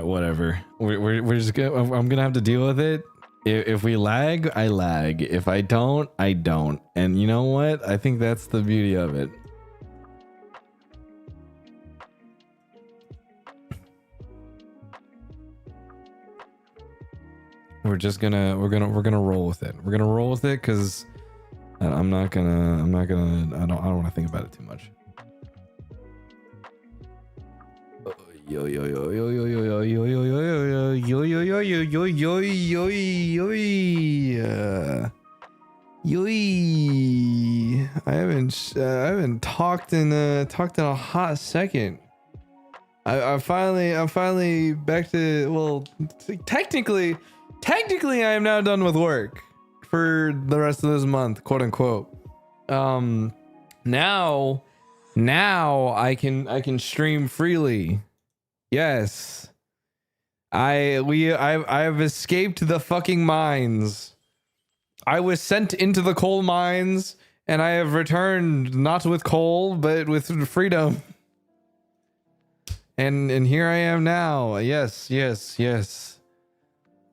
whatever. We're just gonna. I'm gonna have to deal with it. If we lag, I lag. If I don't, I don't. And you know what? I think that's the beauty of it. We're gonna roll with it. We're gonna roll with it because I don't want to think about it too much. Yo yo yo yo yo yo yo yo yo yo yo yo yo yo yo yo yo yo. I haven't talked in a hot second. I'm finally back to, well, technically I am now done with work for the rest of this month, quote unquote. Now I can stream freely. Yes. I've escaped the fucking mines. I was sent into the coal mines and I have returned not with coal but with freedom. And here I am now. Yes.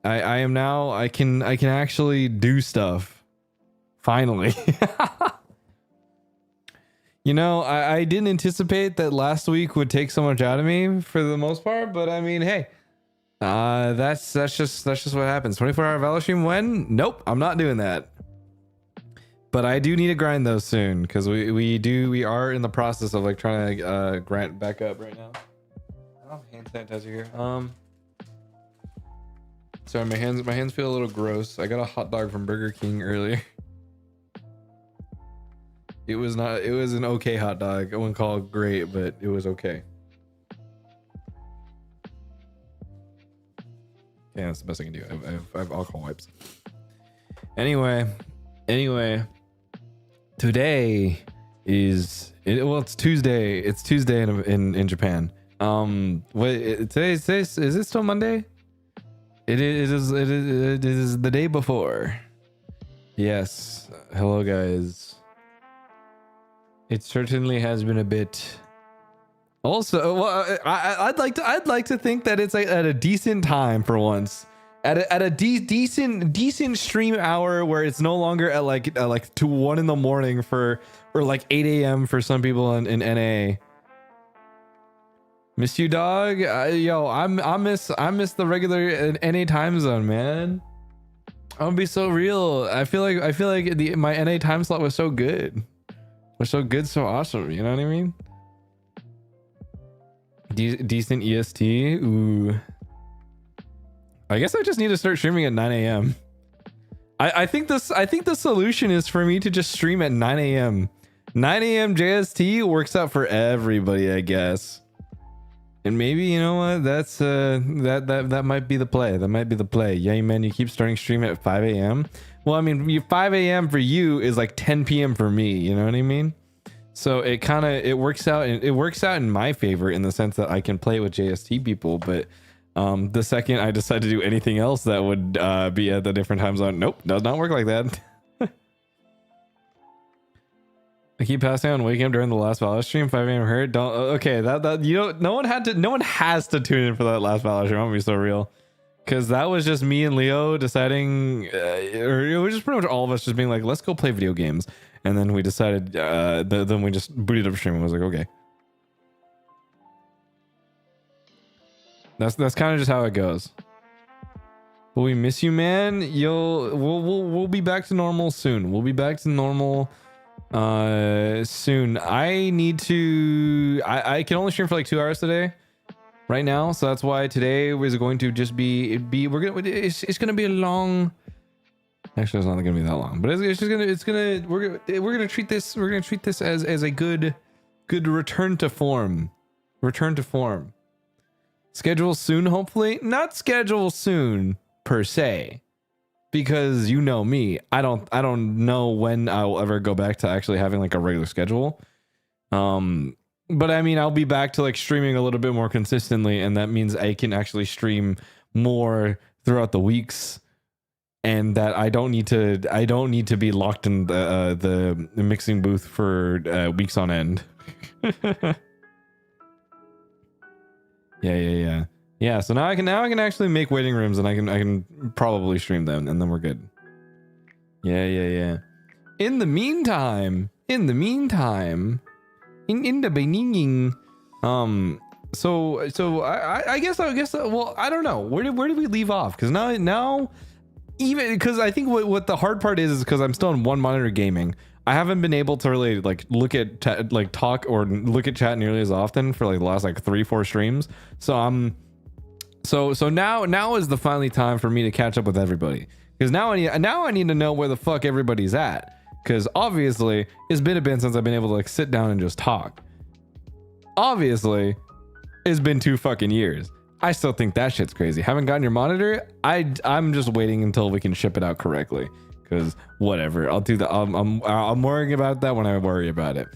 I am now. I can actually do stuff. Finally. You know, I didn't anticipate that last week would take so much out of me for the most part, but I mean, hey, that's just what happens. 24-hour valor stream when? Nope, I'm not doing that. But I do need to grind those soon because we are in the process of like trying to grind back up right now. I don't have hand sanitizer here. Sorry, my hands feel a little gross. I got a hot dog from Burger King earlier. It was an okay hot dog. I wouldn't call it great, but it was okay. Yeah, that's the best I can do. I have alcohol wipes. Anyway, today is it's Tuesday. It's Tuesday in Japan. Today's is it still Monday? It is the day before. Yes. Hello guys. It certainly has been a bit. Also, well, I'd like to think that it's like at a decent time for once. At a decent stream hour where it's no longer at like 1 in the morning or like 8 a.m. for some people in NA. Miss you, dog. Yo, I miss the regular NA time zone, man. I'm gonna be so real. I feel like my NA time slot was so good. Was so good, so awesome. You know what I mean? Decent EST. Ooh. I guess I just need to start streaming at 9 a.m. I think the solution is for me to just stream at 9 a.m. 9 a.m. JST works out for everybody, I guess. And maybe, you know what, that's that might be the play. That might be the play. Yeah, man, you keep starting streaming at 5 a.m. Well, I mean, 5 a.m. for you is like 10 p.m. for me. You know what I mean? So it works out. It works out in my favor in the sense that I can play with JST people. But the second I decide to do anything else that would be at the different time zone, nope, does not work like that. I keep passing on waking up during the last Valor stream. 5 a.m. hurt. Don't. Okay, that you know, no one has to tune in for that last Valor stream. I'm gonna be so real. Because that was just me and Leo deciding, or it was just pretty much all of us just being like, let's go play video games. And then we decided, then we just booted up stream and was like, okay. That's kind of just how it goes. Will we miss you, man? We'll be back to normal soon. We'll be back to normal soon. I need to, I can only stream for like 2 hours today. Right now, so that's why today was going to just it's gonna be a long. Actually, it's not gonna be that long, but we're gonna treat this as a good return to form. Schedule soon, hopefully. Not schedule soon per se, because you know me, I don't know when I'll ever go back to actually having like a regular schedule. But I mean, I'll be back to like streaming a little bit more consistently, and that means I can actually stream more throughout the weeks, and that I don't need to be locked in the mixing booth for weeks on end. Yeah. Yeah, so now I can actually make waiting rooms, and I can probably stream them, and then we're good. Yeah. In the meantime, in the beginning, so I guess well, I don't know, where did we leave off? Because now even because I think what the hard part is because I'm still on one monitor gaming. I haven't been able to really like look at talk or look at chat nearly as often for like the last like 3-4 streams. So so now is the finally time for me to catch up with everybody, because now I need to know where the fuck everybody's at, because obviously it's been a bit since I've been able to like sit down and just talk. Obviously it's been 2 fucking years. I still think that shit's crazy. Haven't gotten your monitor. I'm just waiting until we can ship it out correctly, because whatever, I'll do that. I'm worrying about that when I worry about it.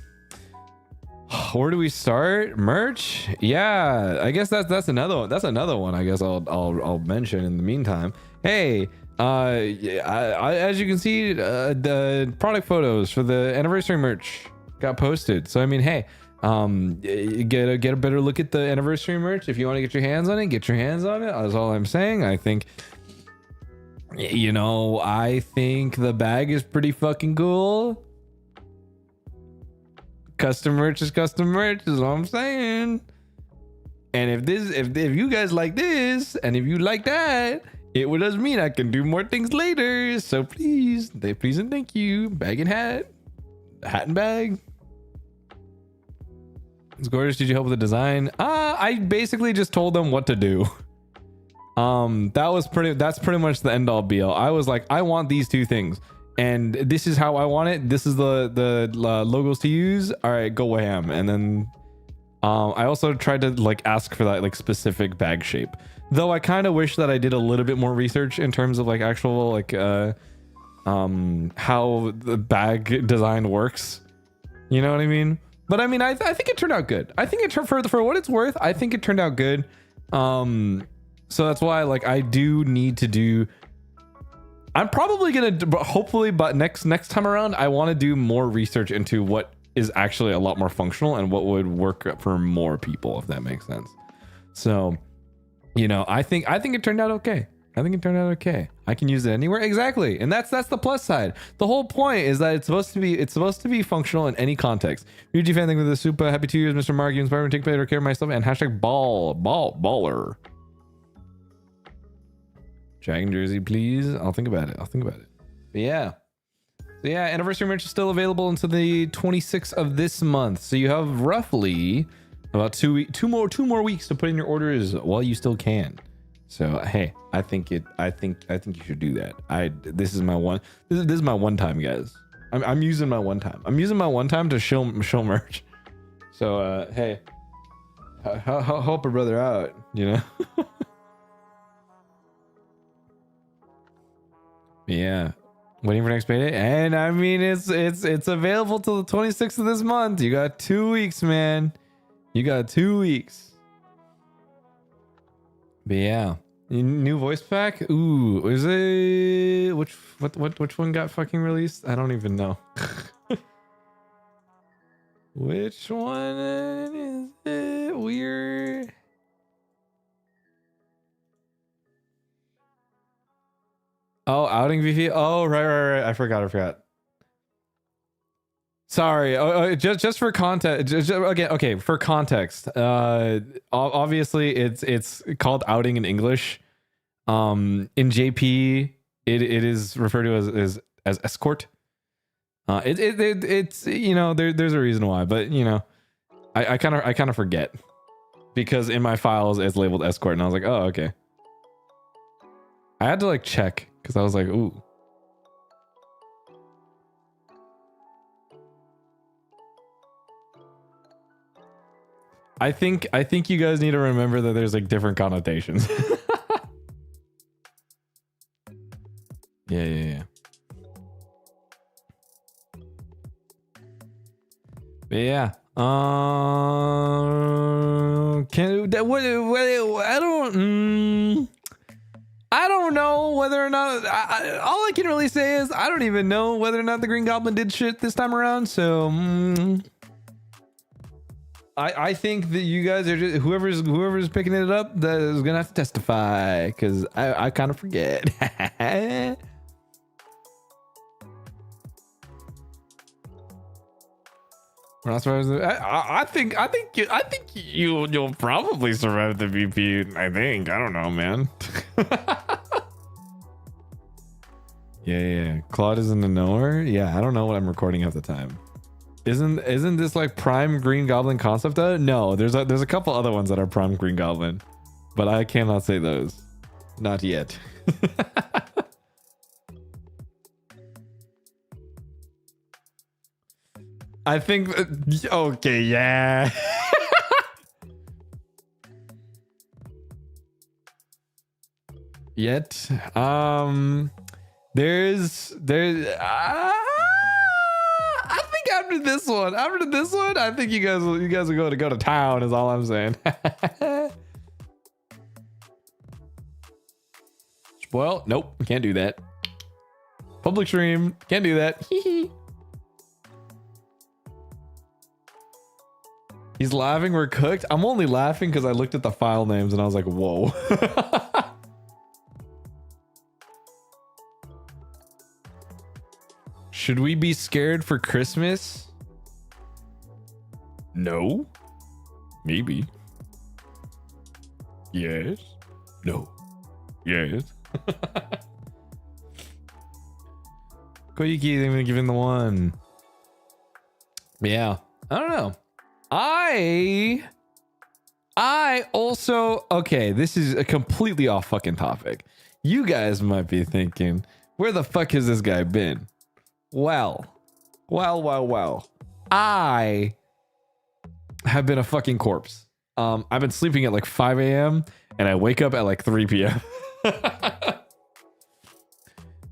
Where do we start? Merch? Yeah, I guess that's another one. I guess I'll mention in the meantime. Hey, as you can see, the product photos for the anniversary merch got posted. So I mean, hey, get a better look at the anniversary merch. If you want to get your hands on it, get your hands on it. That's all I'm saying. I think, you know, I think the bag is pretty fucking cool. Custom merch is custom merch, is all I'm saying. And if you guys like this, and if you like that, it would just mean I can do more things later. So please and thank you. Bag and hat and bag. It's gorgeous. Did you help with the design? I basically just told them what to do. That's pretty much the end all be all. I was like, I want these 2 things, and this is how I want it. This is the logos to use. All right, go ham. And then I also tried to like ask for that like specific bag shape, though I kind of wish that I did a little bit more research in terms of like actual like how the bag design works, you know what I mean? But I mean, I think it turned out good. I think it turned, for what it's worth, I think it turned out good. So that's why like I do need to do, I'm probably gonna hopefully, but next time around I want to do more research into what is actually a lot more functional and what would work for more people, if that makes sense. So, you know, I think it turned out okay. I can use it anywhere. Exactly. And that's the plus side. The whole point is that it's supposed to be functional in any context. UG fan, thank you for the super. Happy 2 years, Mr. Mark. You inspire me to take better care of myself, and hashtag baller. Dragon jersey, please. I'll think about it. But yeah. So yeah, anniversary merch is still available until the 26th of this month. So you have roughly about 2 more weeks to put in your orders while you still can. So hey, I think you should do that. This is my one time, guys. I'm using my one time. I'm using my one time to show merch. So hey, help a brother out, you know. Yeah, waiting for next payday, and I mean it's available till the 26th of this month. You got 2 weeks, man. You got 2 weeks. But yeah, new voice pack. Ooh, is it which one got fucking released? I don't even know. Which one is it? Weird. Oh, outing VP. Oh, right. I forgot. Sorry. Just for context. Okay. For context. Obviously, it's called outing in English. In JP, it is referred to as escort. It's, you know, there's a reason why, but you know, I kind of forget, because in my files it's labeled escort, and I was like, oh, okay. I had to like check, because I was like, ooh. I think you guys need to remember that there's like different connotations. Yeah. But yeah. I don't know whether or not. All I can really say is I don't even know whether or not the Green Goblin did shit this time around. So I think that you guys are just, whoever's picking it up that is gonna have to testify, because I kind of forget. We're not surviving. I think you'll probably survive the VP. I think. I don't know, man. Yeah. Claude is in the knower. Yeah, I don't know what I'm recording at the time. Isn't this like Prime Green Goblin concept? No, there's a couple other ones that are Prime Green Goblin, but I cannot say those. Not yet. I think. Okay, yeah. Yet, there's. I think after this one, I think you guys will go to town. Is all I'm saying. Well, nope, can't do that. Public stream, can't do that. He's laughing. We're cooked. I'm only laughing because I looked at the file names and I was like, whoa. Should we be scared for Christmas? No. Maybe. Yes. No. Yes. Koiki, they're giving the one. Yeah. I don't know. I also, okay, this is a completely off fucking topic. You guys might be thinking, where the fuck has this guy been? Well. I have been a fucking corpse. I've been sleeping at like 5 a.m. and I wake up at like 3 p.m.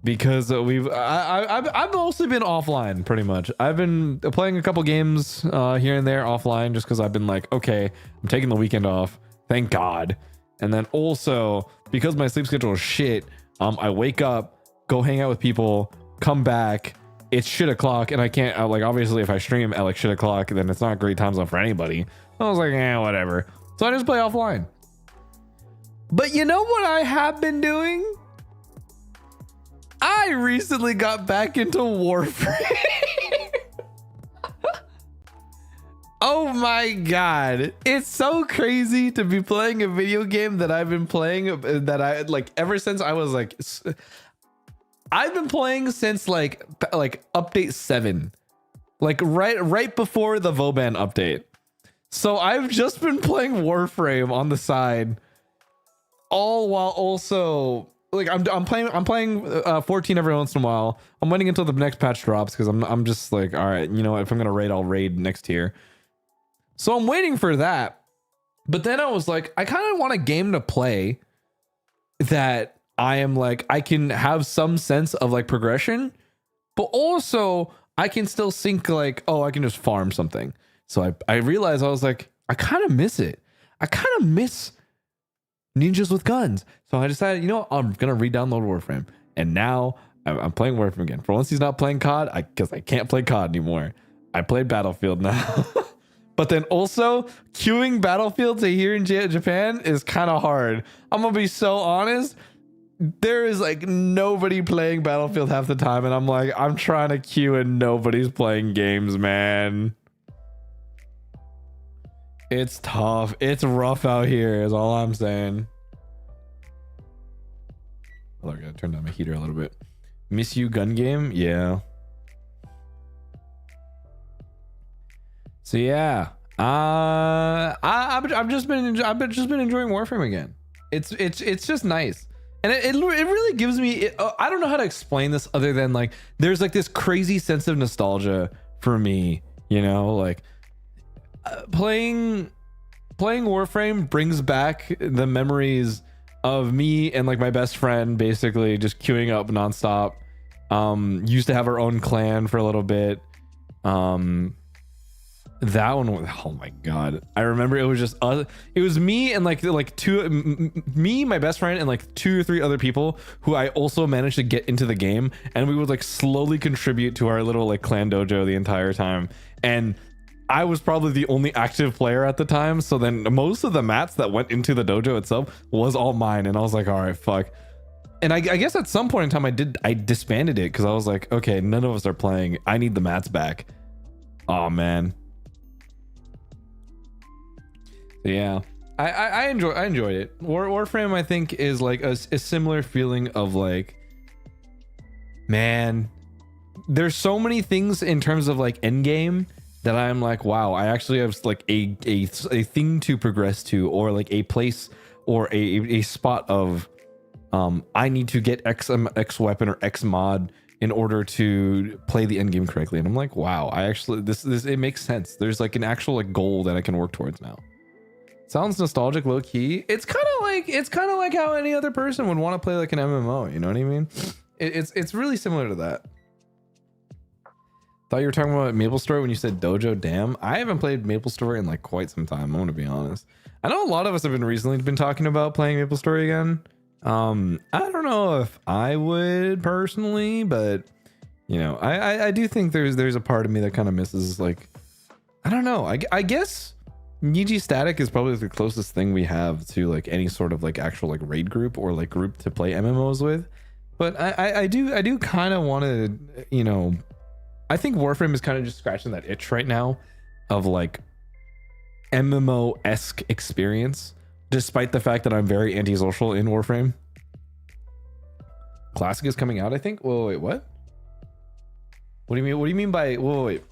Because I've mostly been offline pretty much. I've been playing a couple games here and there offline just because I've been like, okay, I'm taking the weekend off. Thank God. And then also because my sleep schedule is shit, I wake up, go hang out with people, come back. It's shit o'clock and I can't like, obviously if I stream at like shit o'clock, then it's not great time zone for anybody. I was like, whatever. So I just play offline. But you know what I have been doing? I recently got back into Warframe. Oh my God. It's so crazy to be playing a video game that I've been playing that I like ever since I was like, I've been playing since like update 7, like right before the Vauban update. So I've just been playing Warframe on the side, all while also like I'm playing 14 every once in a while. I'm waiting until the next patch drops because I'm just like, all right, you know what? If I'm gonna raid, I'll raid next tier. So I'm waiting for that. But then I was like, I kind of want a game to play that I am like, I can have some sense of like progression, but also I can still think like, oh, I can just farm something. So I realized I was like, I kind of miss it. I kind of miss ninjas with guns. So I decided, you know what? I'm going to re-download Warframe. And now I'm playing Warframe again. For once he's not playing COD, because I can't play COD anymore. I played Battlefield now. But then also queuing Battlefield to here in Japan is kind of hard. I'm going to be so honest. There is like nobody playing Battlefield half the time. And I'm like, I'm trying to queue and nobody's playing games, man. It's tough. It's rough out here is all I'm saying. Oh, I gotta turn down my heater a little bit. Miss you gun game? Yeah. So yeah. I've just been enjoying Warframe again. It's just nice. And it really gives me I don't know how to explain this other than like there's like this crazy sense of nostalgia for me, you know, like playing Warframe brings back the memories of me and like my best friend basically just queuing up nonstop. Used to have our own clan for a little bit. That one was, oh my God, I remember it was just us. It was me and like me, my best friend, and like 2 or 3 other people who I also managed to get into the game, and we would like slowly contribute to our little like clan dojo the entire time. And I was probably the only active player at the time. So then most of the mats that went into the dojo itself was all mine. And I was like, all right, fuck. And I guess at some point in time I disbanded it because I was like, okay, none of us are playing. I need the mats back. Oh man. So yeah. I enjoyed it. Warframe I think is like a similar feeling of like, man, there's so many things in terms of like end game that I'm like, wow, I actually have like a thing to progress to, or like a place or a spot of I need to get X weapon or X mod in order to play the end game correctly. And I'm like, wow, I actually this it makes sense. There's like an actual like goal that I can work towards now. Sounds nostalgic, low key. It's kind of like how any other person would want to play like an MMO. You know what I mean? It's really similar to that. Thought you were talking about MapleStory when you said dojo. Damn, I haven't played MapleStory in like quite some time. I'm gonna be honest. I know a lot of us have recently been talking about playing MapleStory again. I don't know if I would personally, but you know, I do think there's a part of me that kind of misses like, I don't know. I guess Niji Static is probably the closest thing we have to like any sort of like actual like raid group or like group to play MMOs with. But I do kind of want to, you know, I think Warframe is kind of just scratching that itch right now of like MMO-esque experience, despite the fact that I'm very antisocial in Warframe. Classic is coming out, I think. Whoa, wait, what? What do you mean? What do you mean by? Whoa, wait.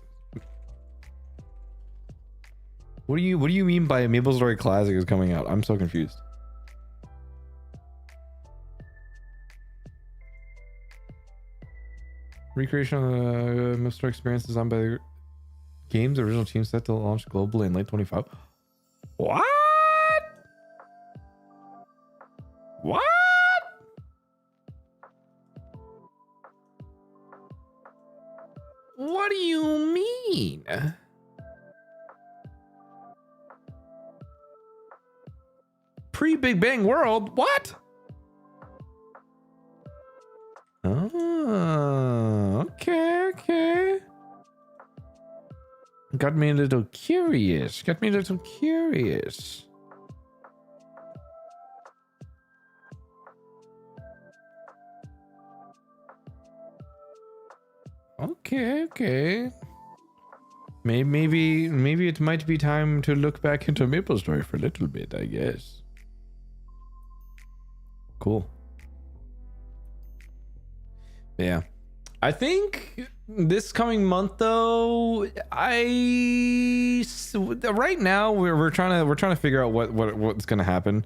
What do you mean by MapleStory Classic is coming out? I'm so confused. Recreation of the MapleStory experience designed by the game's original team set to launch globally in late 25. What? What? What do you mean? Pre-Big Bang World? What? Oh, okay. Got me a little curious. Okay. Maybe it might be time to look back into MapleStory for a little bit, I guess. Cool. Yeah, I think this coming month though, right now we're trying to figure out what's gonna happen.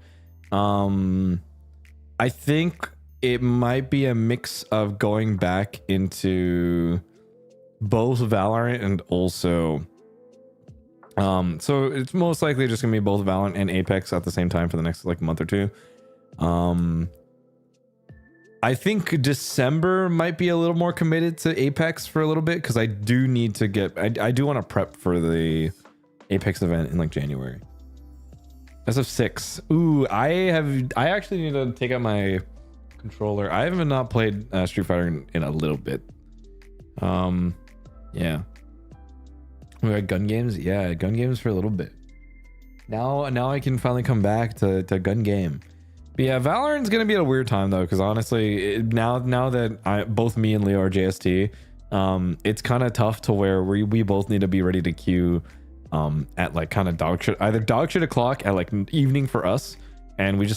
I think it might be a mix of going back into both Valorant and also so it's most likely just gonna be both Valorant and Apex at the same time for the next like month or two. I think December might be a little more committed to Apex for a little bit because I do need to get I do want to prep for the Apex event in like January. SF6. Ooh, I actually need to take out my controller. I haven't not played Street Fighter in a little bit. Yeah. We got gun games. Yeah, gun games for a little bit. Now I can finally come back to gun game. But yeah, Valorant's gonna be a weird time though, because honestly, now that both me and Leo are JST, it's kind of tough to where we both need to be ready to queue at like kind of dog shit o'clock at like evening for us, and we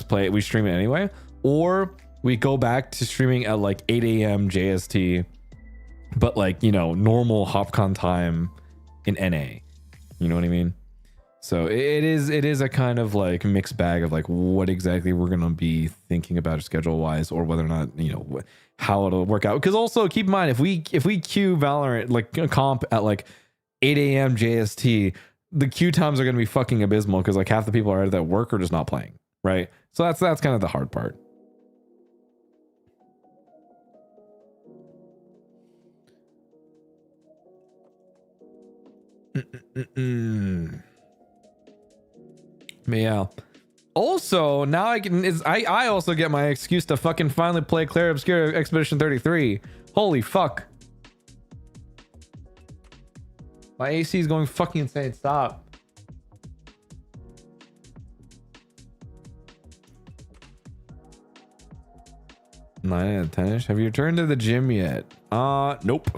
stream it anyway, or we go back to streaming at like 8 a.m. JST, but like, you know, normal HopCon time in NA. You know what I mean? So it is a kind of like mixed bag of like what exactly we're gonna be thinking about schedule wise, or whether or not, you know, how it'll work out. Because also keep in mind, if we queue Valorant like a comp at like 8 a.m. JST, the queue times are gonna be fucking abysmal because like half the people are either at work or just not playing, right? So that's kind of the hard part. Yeah. Also, now I also get my excuse to fucking finally play Claire Obscura Expedition 33. Holy fuck. My AC is going fucking insane. Stop. Nine out of 10ish. Have you returned to the gym yet? Nope.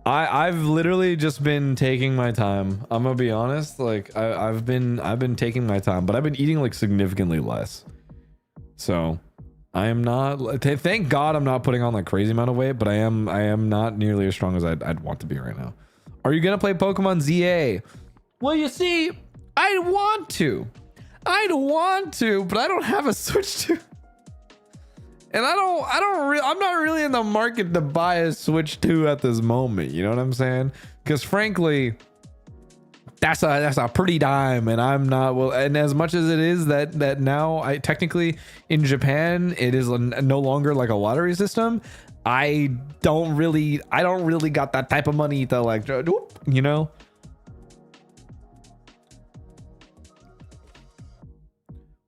I've literally just been taking my time. I'm gonna be honest. Like I've been taking my time, but I've been eating like significantly less. So I am not. Thank God I'm not putting on like crazy amount of weight, but I am not nearly as strong as I'd want to be right now. Are you gonna play Pokemon ZA? Well, you see, I'd want to, but I don't have a Switch 2. And I'm not really in the market to buy a Switch 2 at this moment. You know what I'm saying? Because frankly, that's a pretty dime, and I'm not. Well, and as much as it is that now I technically in Japan it is no longer like a lottery system. I don't really got that type of money to like, you know.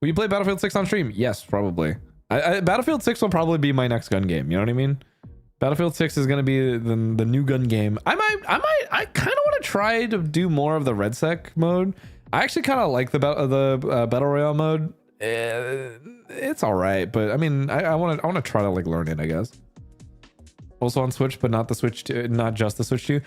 Will you play Battlefield 6 on stream? Yes, probably. Battlefield 6 will probably be my next gun game. You know what I mean? Battlefield 6 is going to be the new gun game. I kind of want to try to do more of the RedSec mode. I actually kind of like the Battle Royale mode. It's all right, but I mean, I want to try to like learn it, I guess. Also on Switch, but not the Switch 2, not just the Switch 2.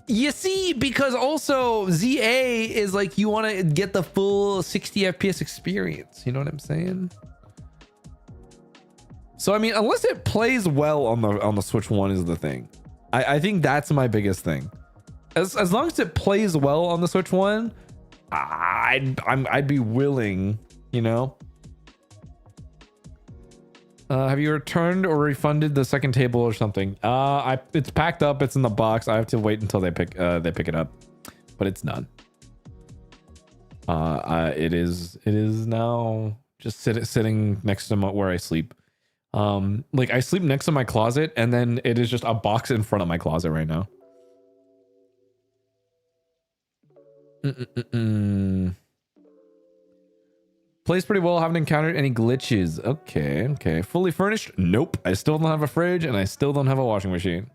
You see, because also ZA is like you want to get the full 60 FPS experience. You know what I'm saying? So I mean, unless it plays well on the Switch 1 is the thing. I think that's my biggest thing. As long as it plays well on the Switch 1, I'd be willing, you know. Have you returned or refunded the second table or something? It's packed up. It's in the box. I have to wait until they pick it up, but it's done. It is now just sitting next to where I sleep. Like I sleep next to my closet, and then it is just a box in front of my closet right now. Plays pretty well. Haven't encountered any glitches. Okay. Fully furnished? Nope. I still don't have a fridge, and I still don't have a washing machine.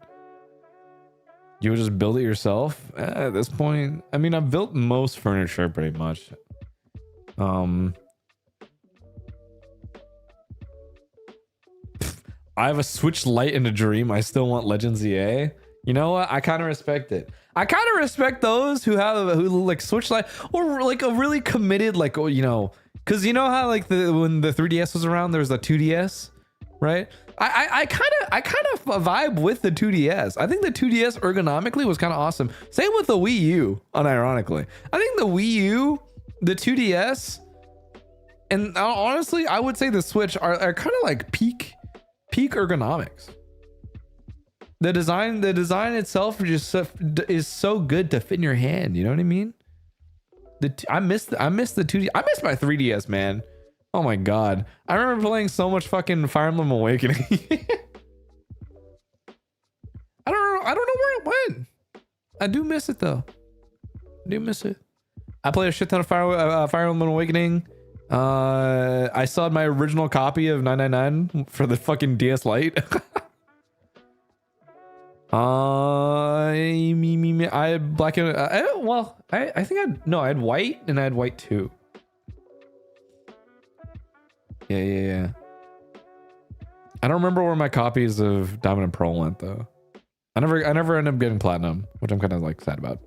You would just build it yourself? At this point, I mean, I've built most furniture pretty much. I have a Switch Lite and a Dream. I still want Legends EA. You know what? I kind of respect it. I kind of respect those who like Switch Lite or like a really committed, like, you know, because you know how like when the 3DS was around, there was the 2DS, right? I kind of vibe with the 2DS. I think the 2DS ergonomically was kind of awesome. Same with the Wii U, unironically. I think the Wii U, the 2DS, and honestly, I would say the Switch are kind of like peak ergonomics. The design itself is so good to fit in your hand. You know what I mean? I miss the 2D. I miss my 3DS, man. Oh my god, I remember playing so much fucking Fire Emblem Awakening. I don't know where it went. I do miss it though. I do miss it. I played a shit ton of Fire Emblem Awakening. I still had my original copy of 999 for the fucking DS Lite. I had black and I think I had white, and I had white too. Yeah. I don't remember where my copies of Diamond and Pearl went though. I never ended up getting platinum, which I'm kind of like sad about.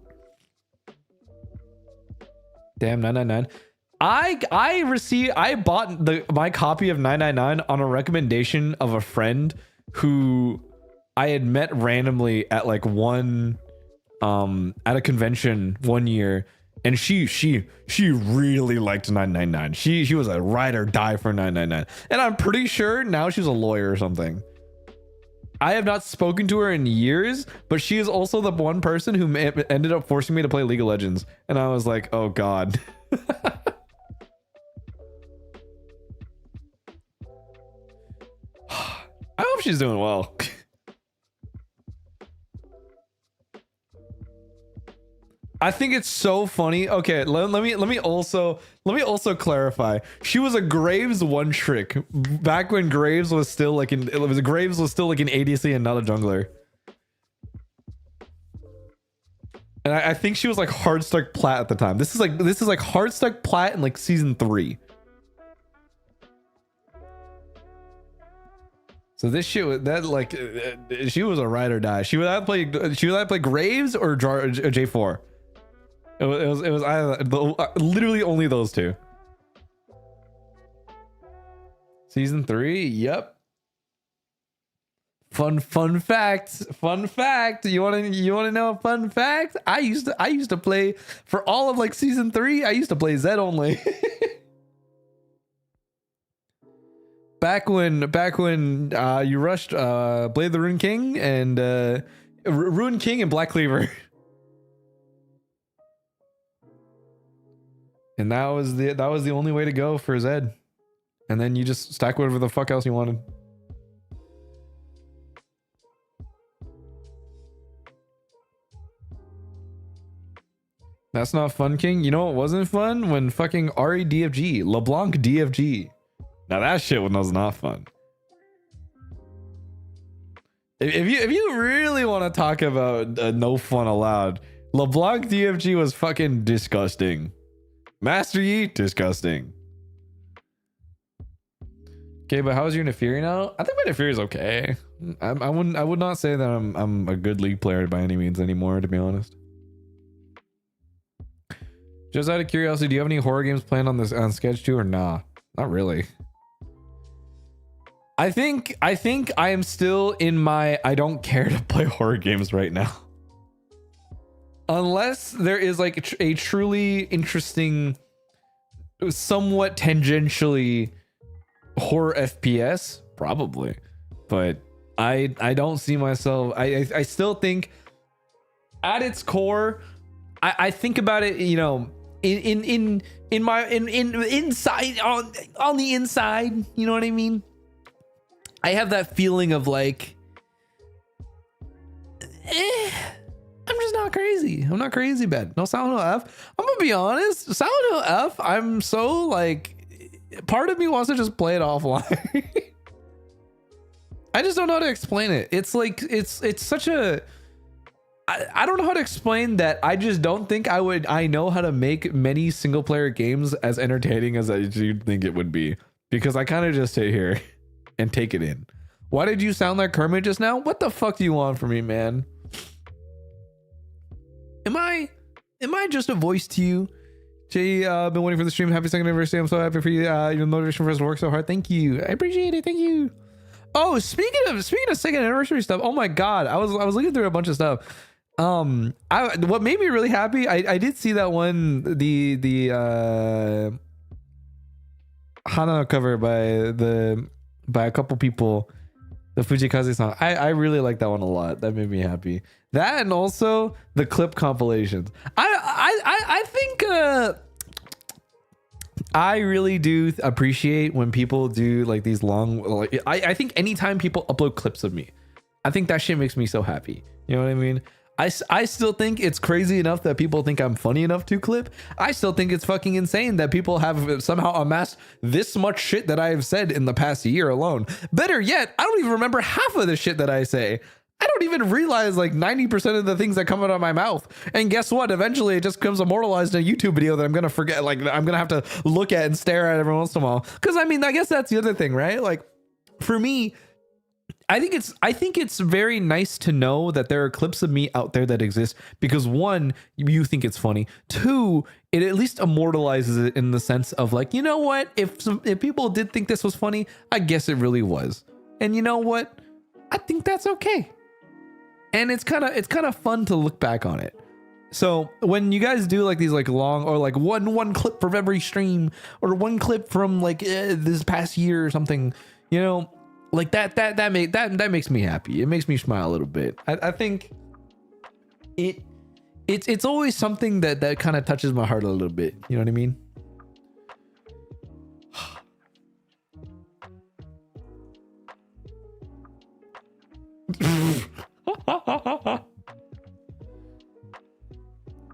Damn, 999. I bought my copy of 999 on a recommendation of a friend who I had met randomly at like one at a convention one year, and she really liked 999. She was a ride or die for 999, and I'm pretty sure now she's a lawyer or something. I have not spoken to her in years, but she is also the one person who ended up forcing me to play League of Legends, and I was like, oh god. I hope she's doing well. I think it's so funny. Okay, let me also clarify. She was a Graves one trick back when Graves was still like an ADC and not a jungler. And I think she was like hard stuck plat at the time. This is like hard stuck plat in like season 3. So this shit was that like she was a ride or die. She would either play Graves or J4. It was either literally only those two. Season 3, yep. Fun fact. You want to know a fun fact? I used to play for all of like season 3. I used to play Zed only. back when you rushed Blade the Rune King and Rune King and Black Cleaver. And that was the only way to go for Zed. And then you just stack whatever the fuck else you wanted. That's not fun, King. You know what wasn't fun? When fucking Ari DFG, LeBlanc DFG. Now that shit was not fun. If you really want to talk about no fun allowed, LeBlanc DFG was fucking disgusting. Master Yi, disgusting. Okay, but how's your Nefiri now? I think my Nefiri is okay. I would not say that I'm a good League player by any means anymore, to be honest. Just out of curiosity, do you have any horror games planned on Sketch 2 or nah? Not really. I think I am still in my I don't care to play horror games right now. Unless there is like a truly interesting, somewhat tangentially horror FPS, probably. But I don't see myself. I still think at its core, I think about it, you know, in inside on the inside, you know what I mean? I have that feeling of like, I'm just not crazy. I'm not crazy bad. No Silent Hill F. I'm gonna be honest. Silent Hill F. I'm so like, part of me wants to just play it offline. I just don't know how to explain it. It's like it's such a. I don't know how to explain that. I just don't think I know how to make many single player games as entertaining as you'd think it would be, because I kind of just sit here and take it in. Why did you sound like Kermit just now? What the fuck do you want from me, man? Am I just a voice to you? Jay, been waiting for the stream. Happy second anniversary. I'm so happy for you. Your motivation for us to work so hard. Thank you. I appreciate it. Thank you. Oh, speaking of second anniversary stuff. Oh my god, I was looking through a bunch of stuff. What made me really happy, I did see that one, the Hana cover by a couple people, the Fujikaze song. I really like that one a lot. That made me happy. That, and also the clip compilations. I think I really do appreciate when people do like these long, like I think anytime people upload clips of me, I think that shit makes me so happy. You know what I mean? I still think it's crazy enough that people think I'm funny enough to clip. I still think it's fucking insane that people have somehow amassed this much shit that I have said in the past year alone. Better yet, I don't even remember half of the shit that I say. I don't even realize like 90% of the things that come out of my mouth. And guess what? Eventually it just becomes immortalized in a YouTube video that I'm going to forget. Like I'm going to have to look at and stare at every once in a while. Cause I mean, I guess that's the other thing, right? Like for me, I think it's very nice to know that there are clips of me out there that exist, because one, you think it's funny. Two, it at least immortalizes it in the sense of like, you know what? If people did think this was funny, I guess it really was. And you know what? I think that's okay. And it's kind of fun to look back on it. So when you guys do like these like long, or like one clip from every stream, or one clip from like this past year or something, you know, like that makes me happy. It makes me smile a little bit. I think it's always something that kind of touches my heart a little bit. You know what I mean?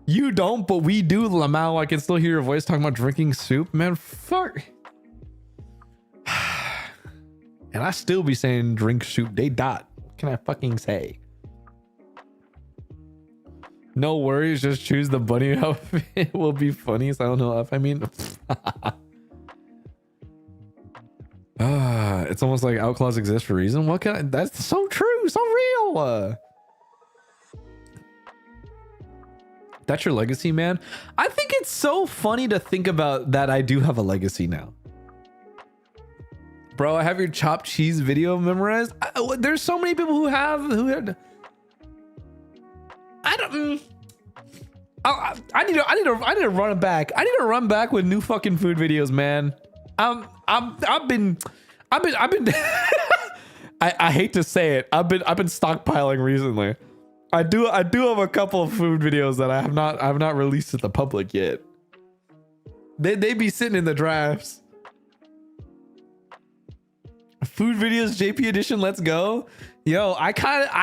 You don't, but we do, Lamau. I can still hear your voice talking about drinking soup, man. Fuck. And I still be saying drink soup. They dot. What can I fucking say? No worries, just choose the bunny outfit. It will be funny. So I don't know if I mean. It's almost like outlaws exist for a reason. What can I? That's so true, so real. That's your legacy, man. I think it's so funny to think about that. I do have a legacy now, bro. I have your chopped cheese video memorized. There's so many people who had. I don't. I need to run it back. I need to run back with new fucking food videos, man. I've been. I hate to say it. I've been stockpiling recently. I do have a couple of food videos that I have not released to the public yet. They be sitting in the drafts. Food videos JP edition, let's go. Yo, I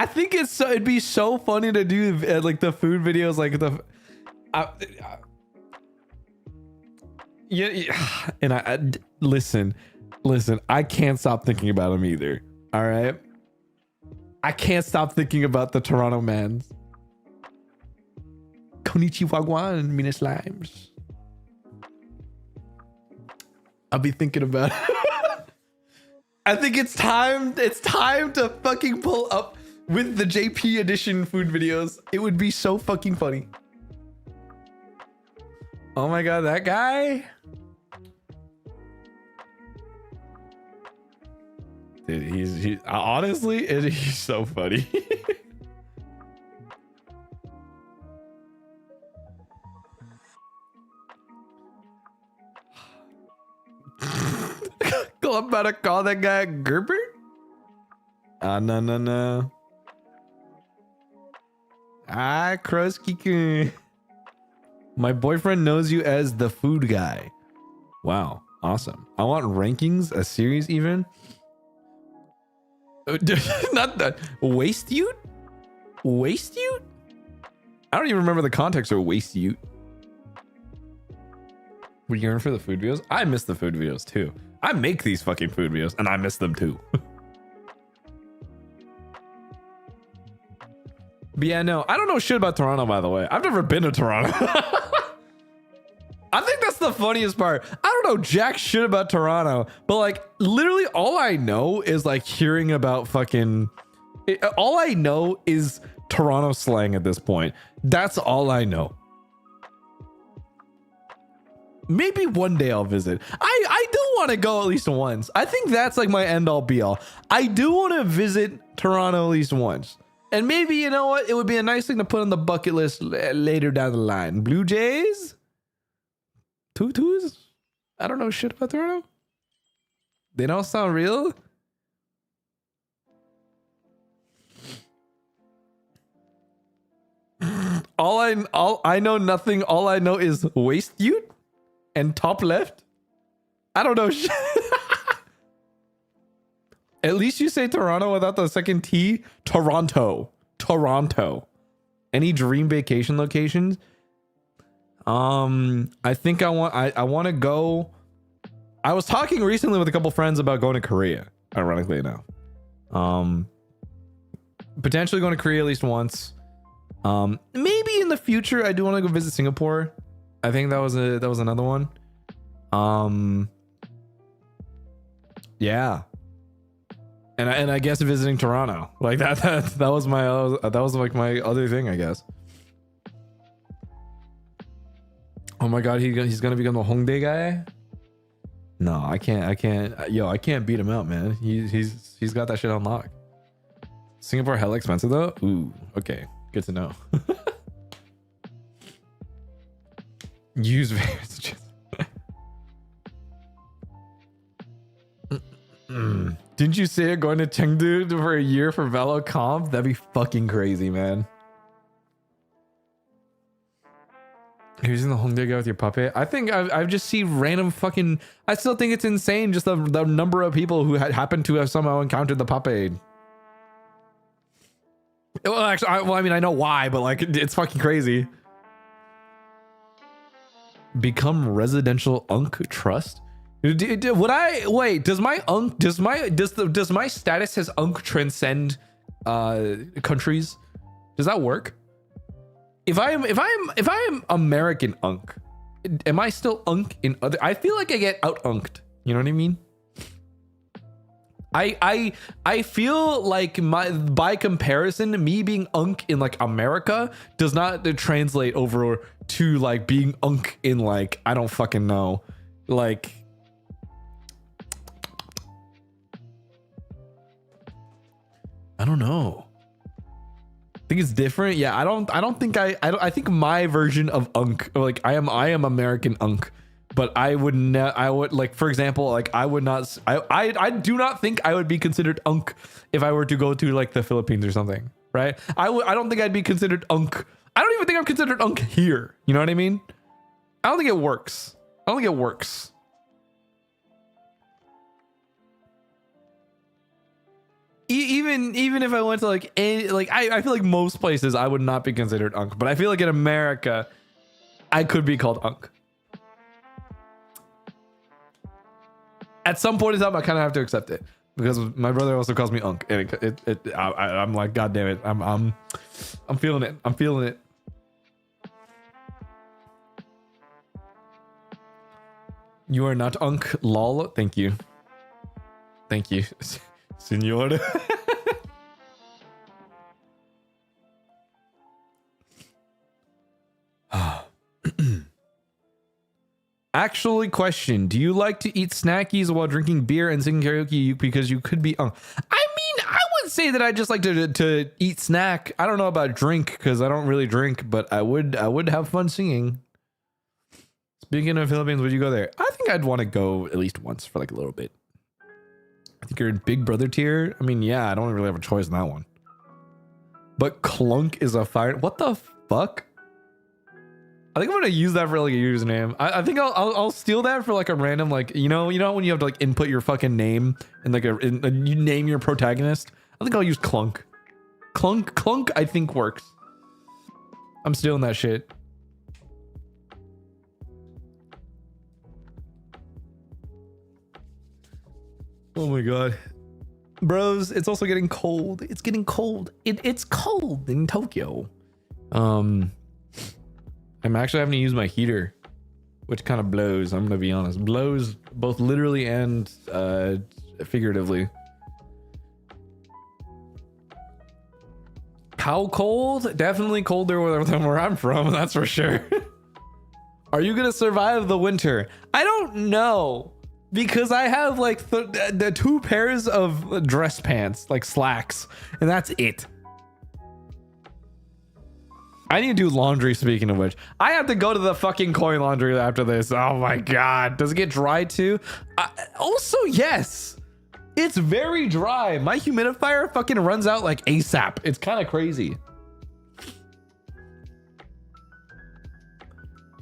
think it'd be so funny to do like the food videos, like the yeah, and I listen, I can't stop thinking about them either. All right, I can't stop thinking about the Toronto mans. Konnichiwa guan, mina slimes. I'll be thinking about it. I think it's time to fucking pull up with the JP edition food videos. It would be so fucking funny. Oh my god, that guy. Dude, he's honestly, he's so funny. I'm about to call that guy Gerber. No. Krusky. My boyfriend knows you as the food guy. Wow, awesome. I want rankings, a series even. Not that. Waste you? Waste you? I don't even remember the context of waste you. Were you in for the food videos? I miss the food videos too. I make these fucking food videos and I miss them too. But yeah, no, I don't know shit about Toronto, by the way. I've never been to Toronto. I think that's the funniest part. I don't know jack shit about Toronto, but like literally all I know is like hearing about fucking, all I know is Toronto slang at this point. That's all I know. Maybe one day I'll visit. I do want to go at least once. I think that's like my end all be all. I do want to visit Toronto at least once. And maybe, you know what? It would be a nice thing to put on the bucket list later down the line. Blue Jays? Tutus? I don't know shit about Toronto. They don't sound real. All I know nothing. All I know is waist youth and top left. I don't know shit. At least you say Toronto without the second T. Toronto. Any dream vacation locations? I think I want to go. I was talking recently with a couple friends about going to Korea, ironically enough. Potentially going to Korea at least once. Maybe in the future I do want to go visit Singapore. I think that was another one. Yeah. And I guess visiting Toronto. Like that was like my other thing, I guess. Oh my god, he's gonna become the Hongdae guy? No, I can't. Yo, I can't beat him out, man. He's got that shit on lock. Singapore hella expensive though? Ooh, okay. Good to know. Use various. Didn't you say you're going to Chengdu for a year for Velo Comp? That'd be fucking crazy, man. You're using the Hongdae guy with your puppet? I think I've just seen random fucking... I still think it's insane just the number of people who happen to have somehow encountered the puppet. Well, actually, I mean, I know why, but like, it's fucking crazy. Become residential Unk Trust? Would I wait? Does my status as Unk transcend countries? Does that work? if I'm American unk, am I still unk in other? I feel like I get out unked. You know what I mean? I feel like by comparison, me being unk in like America does not translate over to like being unk in like, I don't fucking know, like, I don't know. I think it's different. Yeah, I don't think I think my version of unk, like I am American unk, but I would like, for example, like I would not, I do not think I would be considered unk if I were to go to like the Philippines or something, right? I don't think I'd be considered unk. I don't even think I'm considered unk here. You know what I mean? I don't think it works. I don't think it works. Even if I went to like any, like I feel like most places I would not be considered unk, but I feel like in America I could be called unk. At some point in time, I kind of have to accept it because my brother also calls me unk, and I'm like, God damn it, I'm feeling it. I'm feeling it. You are not unk, lol. Thank you, senor. Actually, question: do you like to eat snackies while drinking beer and singing karaoke because you could be I mean, I would say that I just like to eat snack. I don't know about drink because I don't really drink, but I would have fun singing. Speaking of Philippines, would you go there? I think I'd want to go at least once for like a little bit. I think you're in Big Brother tier. I mean, yeah, I don't really have a choice in that one. But Clunk is a fire. What the fuck? I think I'm gonna use that for like a username. I think I'll steal that for like a random, like, you know when you have to like input your fucking name and like you name your protagonist. I think I'll use Clunk. Clunk I think works. I'm stealing that shit. Oh my god, bros! It's also getting cold. It's getting cold. It's cold in Tokyo. I'm actually having to use my heater, which kind of blows. I'm gonna be honest, blows both literally and figuratively. How cold? Definitely colder than where I'm from. That's for sure. Are you gonna survive the winter? I don't know, because I have like the 2 pairs of dress pants, like slacks, and that's it. I need to do laundry, speaking of which. I have to go to the fucking coin laundry after this. Oh my god. Does it get dry too? Also, yes. It's very dry. My humidifier fucking runs out like ASAP. It's kind of crazy.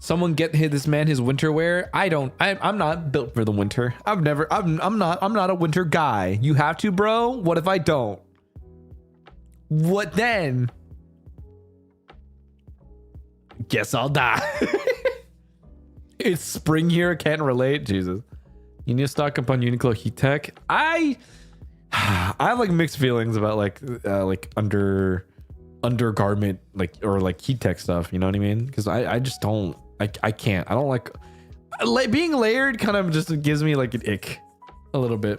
Someone get this man his winter wear. I'm not built for the winter. I'm not a winter guy. You have to, bro? What if I don't? What then? Guess I'll die. It's spring here. Can't relate. Jesus. You need to stock up on Uniqlo heat tech. I have like mixed feelings about like undergarment, like, or like heat tech stuff. You know what I mean? Because I just don't. I can't. I don't like being layered. Kind of just gives me like an ick a little bit.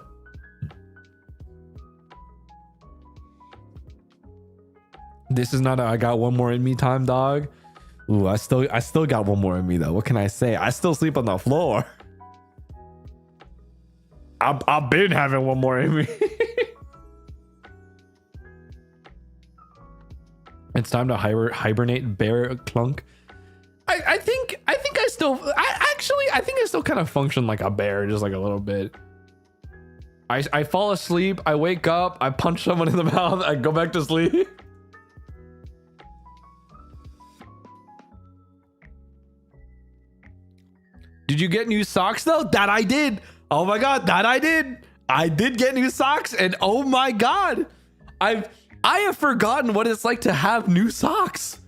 This is not a I got one more in me time, dog. Ooh, I still got one more in me though. What can I say? I still sleep on the floor. I've been having one more in me. It's time to hibernate, bear clunk. I think I still kind of function like a bear, just like a little bit. I fall asleep, I wake up, I punch someone in the mouth, I go back to sleep. Did you get new socks though? That I did. Oh my god, that I did. I did get new socks, and oh my god, I have forgotten what it's like to have new socks.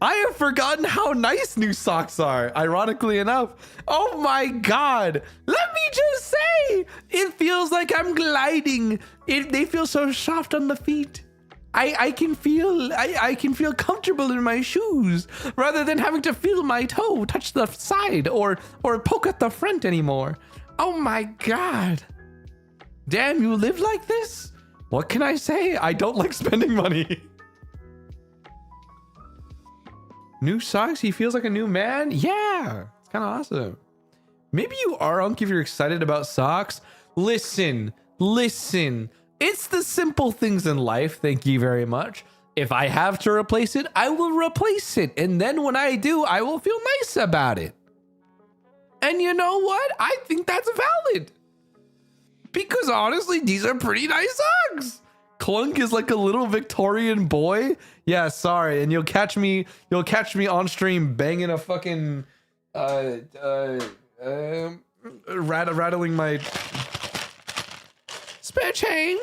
I have forgotten how nice new socks are, ironically enough. Oh my god. Let me just say, it feels like I'm gliding. They feel so soft on the feet. I can feel comfortable in my shoes rather than having to feel my toe touch the side or poke at the front anymore. Oh my God. Damn, you live like this? What can I say? I don't like spending money. New socks? He feels like a new man? Yeah, it's kind of awesome. Maybe you are, Unc, if you're excited about socks. Listen. It's the simple things in life. Thank you very much. If I have to replace it, I will replace it. And then when I do, I will feel nice about it. And you know what? I think that's valid. Because honestly, these are pretty nice socks. Clunk is like a little Victorian boy. Yeah, sorry. And you'll catch me on stream banging a fucking rattling my spare change,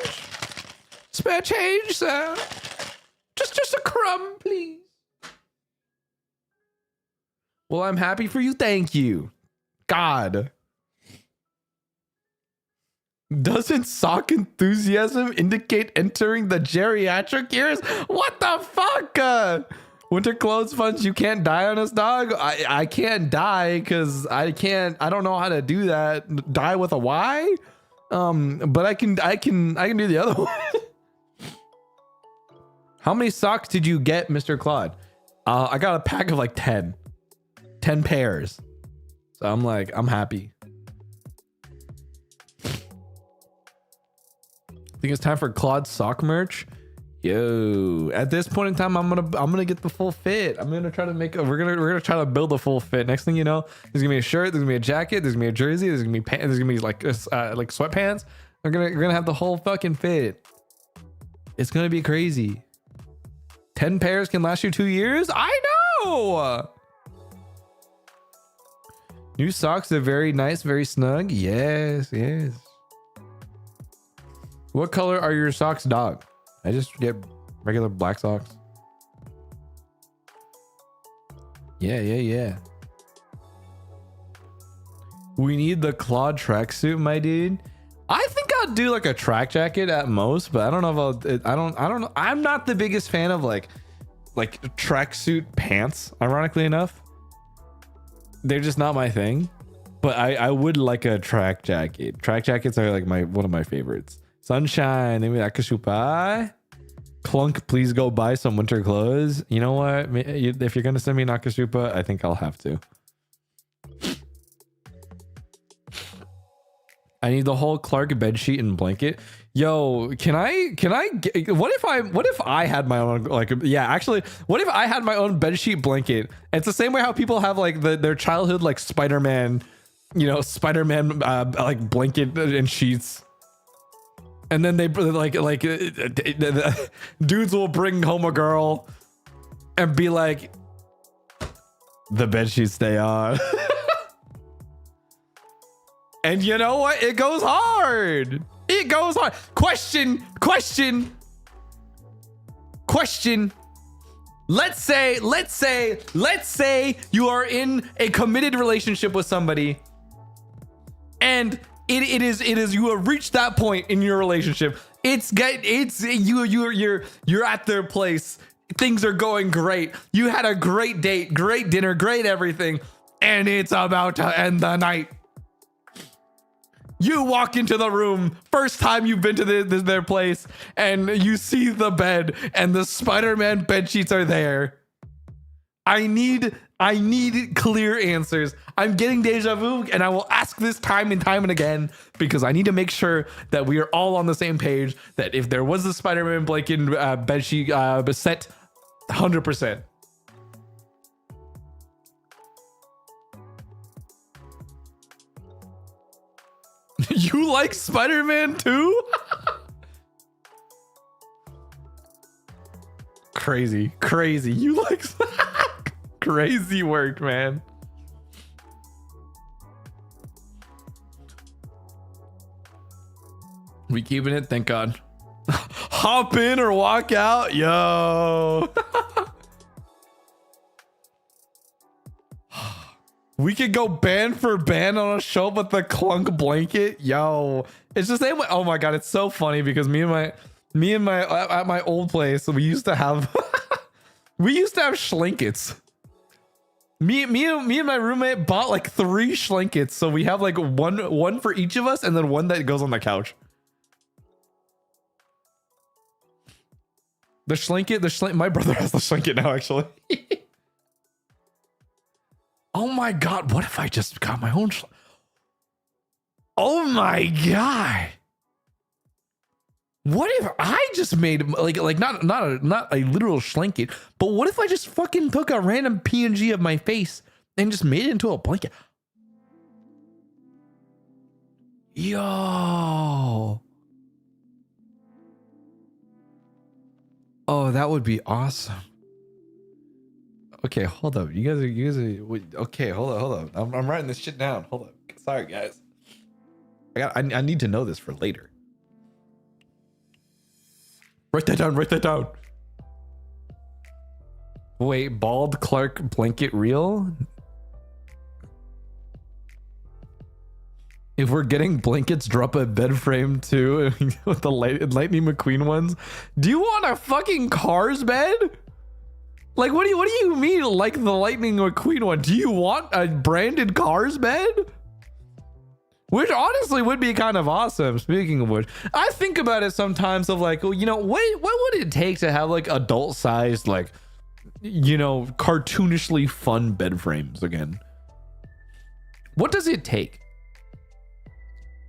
sir. Just a crumb, please. Well, I'm happy for you. Thank you. God. Doesn't sock enthusiasm indicate entering the geriatric years? What the fuck? Winter clothes funds, you can't die on us, dog. I can't die because I don't know how to do that. Die with a Y? But I can do the other one. How many socks did you get, Mr. Claude? I got a pack of like 10 pairs. So I'm happy. I think it's time for Claude sock merch. Yo, at this point in time, I'm gonna get the full fit. I'm gonna try to we're gonna try to build a full fit. Next thing you know, there's gonna be a shirt, there's gonna be a jacket, there's gonna be a jersey, there's gonna be pants, there's gonna be like sweatpants. We're gonna have the whole fucking fit. It's gonna be crazy. 10 pairs can last you 2 years. I know. New socks are very nice, very snug. Yes. What color are your socks, dog? I just get regular black socks. Yeah. We need the Claude tracksuit, my dude. I think I'll do like a track jacket at most, but I don't know if I don't know. I'm not the biggest fan of like tracksuit pants, ironically enough. They're just not my thing. But I would like a track jacket. Track jackets are like one of my favorites. Sunshine, maybe Nakashupa. Clunk, please go buy some winter clothes. You know what? If you're gonna send me Nakashupa, I think I'll have to. I need the whole Clark bedsheet and blanket. Yo, can I get, what if I had my own, like, yeah, actually, what if I had my own bedsheet blanket? It's the same way how people have like their childhood like Spider-Man, like blanket and sheets. And then they like dudes will bring home a girl and be like, the bedsheets stay on. And you know what? It goes hard. Question. Let's say you are in a committed relationship with somebody, and it is you have reached that point in your relationship. You're at their place. Things are going great. You had a great date, great dinner, great everything, and it's about to end the night. You walk into the room, first time you've been to their place, and you see the bed, and the Spider-Man bed sheets are there. I need clear answers. I'm getting deja vu, and I will ask this time and again, because I need to make sure that we are all on the same page, that if there was a Spider-Man blanket bed sheet set, 100%. You like Spider-Man too? Crazy. You like crazy work, man. We keeping it, thank God. Hop in or walk out, yo. We could go band for band on a show, but the Clunk blanket, yo, it's the same way. Oh my God, it's so funny because me and Me and my at my old place, we used to have schlankets. Me and my roommate bought like 3 schlankets, so we have like one for each of us, and then one that goes on the couch. The schlanket, my brother has the schlanket now, actually. Oh my god, what if I just got my own oh my god. What if I just made like not a literal schlanket, but what if I just fucking took a random PNG of my face and just made it into a blanket? Yo. Oh, that would be awesome. Okay, hold up. You guys are okay, hold up. I'm writing this shit down. Hold up. Sorry, guys. I need to know this for later. Write that down. Wait, bald Clark blanket real? If we're getting blankets, drop a bed frame too with the Lightning McQueen ones. Do you want a fucking Cars bed? Like, what do you mean like the Lightning McQueen one? Do you want a branded Cars bed? Which honestly would be kind of awesome. Speaking of which, I think about it sometimes of like, you know, what would it take to have like adult sized, like, you know, cartoonishly fun bed frames again? What does it take?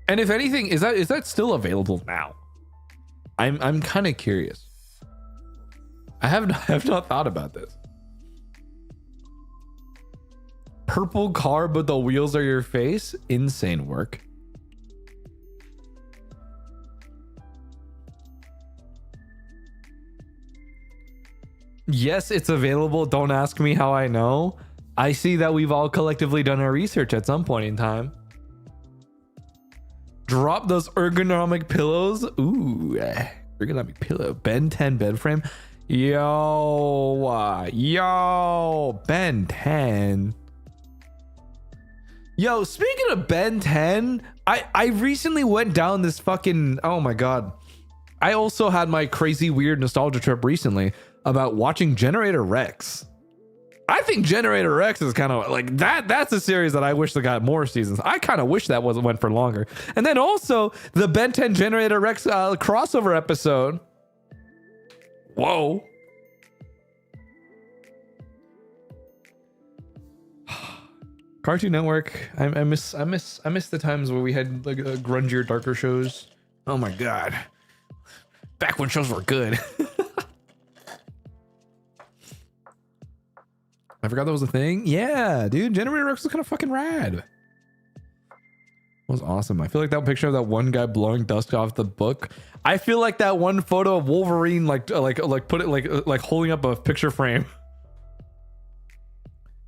And if anything, is that still available now? I'm kind of curious. I have not thought about this. Purple car, but the wheels are your face. Insane work. Yes, it's available. Don't ask me how I know. I see that we've all collectively done our research at some point in time. Drop those ergonomic pillows. Ooh, ergonomic pillow. Ben 10 bed frame. Yo, Ben 10. Yo, speaking of Ben 10, I recently went down this fucking, oh my god. I also had my crazy weird nostalgia trip recently about watching Generator Rex. I think Generator Rex is kind of like that's a series that I wish that got more seasons. I kind of wish that went for longer. And then also the Ben 10 Generator Rex crossover episode. Whoa. Cartoon Network. I miss the times where we had like grungier, darker shows. Oh my god. Back when shows were good. I forgot that was a thing. Yeah, dude. Generator Rex was kind of fucking rad. It was awesome. I feel like that picture of that one guy blowing dust off the book. I feel like that one photo of Wolverine, like put it like holding up a picture frame.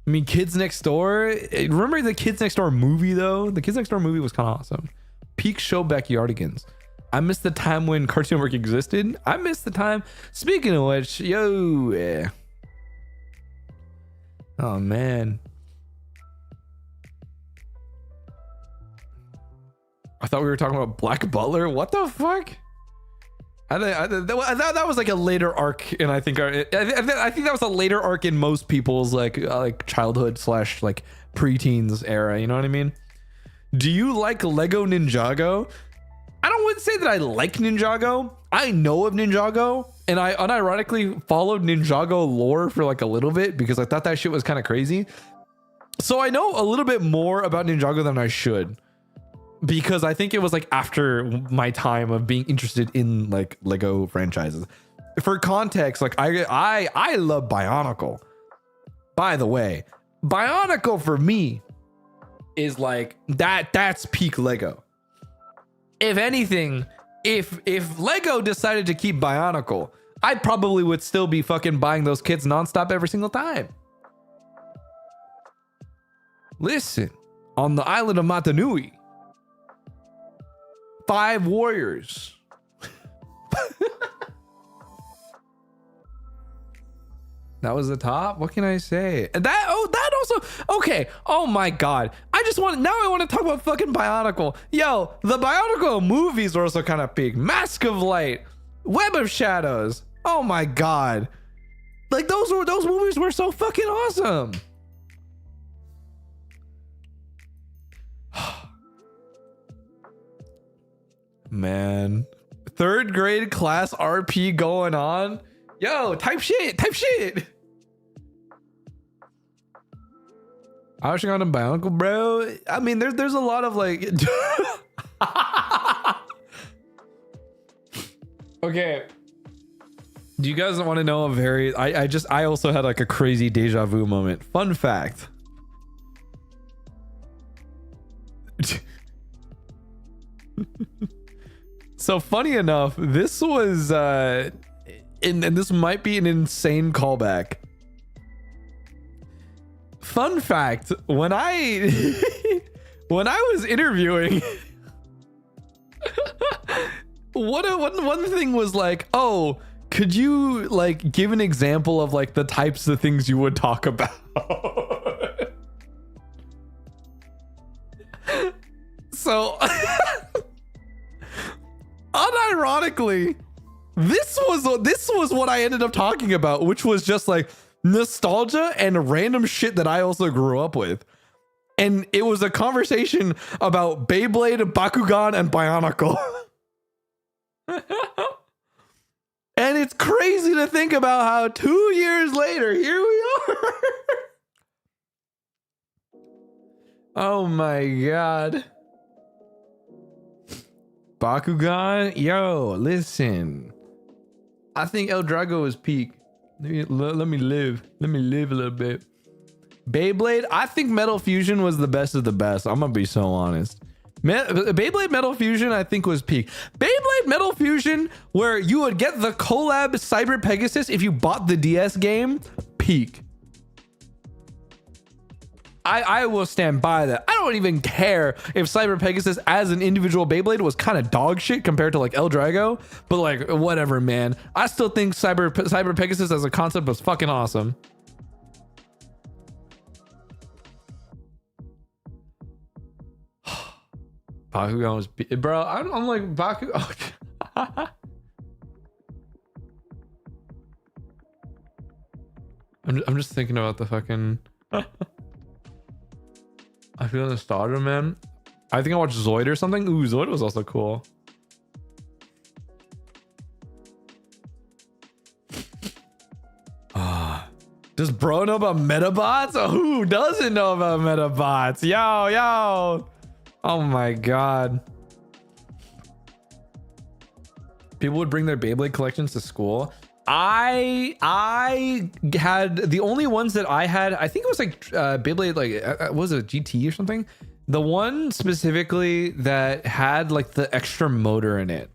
I mean, Kids Next Door. Remember the Kids Next Door movie though? The Kids Next Door movie was kind of awesome. Peak show backyardigans. I miss the time when Cartoon Network existed. I miss the time. Speaking of which, yo. Oh man. I thought we were talking about Black Butler. What the fuck? I thought that was like a later arc, and I think that was a later arc in most people's like childhood / like preteens era. You know what I mean? Do you like Lego Ninjago? I wouldn't say that I like Ninjago. I know of Ninjago, and I unironically followed Ninjago lore for like a little bit because I thought that shit was kind of crazy. So I know a little bit more about Ninjago than I should, because I think it was like after my time of being interested in like Lego franchises. For context, like I love Bionicle. By the way, Bionicle for me is like that's peak Lego. If anything, if Lego decided to keep Bionicle, I probably would still be fucking buying those kits nonstop every single time. Listen, on the island of Matanui, 5 warriors. That was the top. What can I say? And that also okay. Oh my god. I want to talk about fucking Bionicle. Yo, the Bionicle movies are also kind of big. Mask of Light. Web of Shadows. Oh my god. Like those movies were so fucking awesome. Man. 3rd grade class RP going on. Yo, type shit. I was on a Bionicle, bro. I mean, there's a lot of like okay. Do you guys want to know a very I also had like a crazy deja vu moment. Fun fact. So funny enough, this was and this might be an insane callback. Fun fact, when I was interviewing, one thing was like, oh, could you like give an example of like the types of things you would talk about? So unironically, this was what I ended up talking about, which was just like nostalgia and random shit that I also grew up with. And it was a conversation about Beyblade, Bakugan, and Bionicle. And it's crazy to think about how 2 years later, here we are. Oh my god. Bakugan, yo, listen. I think El Drago is peak. Let me live a little bit. Beyblade, I think Metal Fusion was the best of the best. I'm gonna be so honest. Beyblade Metal Fusion, I think, was peak. Beyblade Metal Fusion, where you would get the collab Cyber Pegasus if you bought the DS game, peak. I will stand by that. I don't even care if Cyber Pegasus as an individual Beyblade was kind of dog shit compared to like El Drago, but like whatever, man. I still think Cyber Pegasus as a concept was fucking awesome. Bakugan was, bro. I'm like Baku. Oh. I'm just thinking about the fucking. I feel nostalgia, man. I think I watched Zoid or something. Ooh, Zoid was also cool. Does bro know about Metabots? Oh, who doesn't know about Metabots? Yo. Oh my god. People would bring their Beyblade collections to school. I had the only ones that I had, I think it was like Beyblade, like what was it, GT or something? The one specifically that had like the extra motor in it.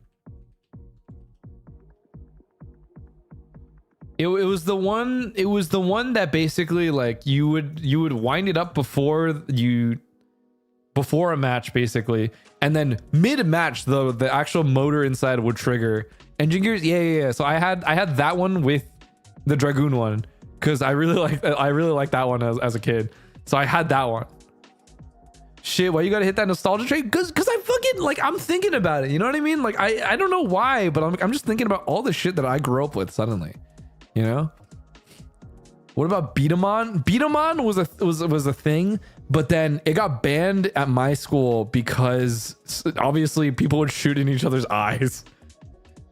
It was the one that basically like you would wind it up before a match basically, and then mid-match the actual motor inside would trigger. Engine gears, yeah. So I had that one with the Dragoon one because I really liked that one as a kid. So I had that one. Shit, why you gotta hit that nostalgia train? Cause I fucking like, I'm thinking about it. You know what I mean? Like I don't know why, but I'm just thinking about all the shit that I grew up with suddenly. You know? What about Beat-em-on? Beat-em-on was a thing, but then it got banned at my school because obviously people would shoot in each other's eyes.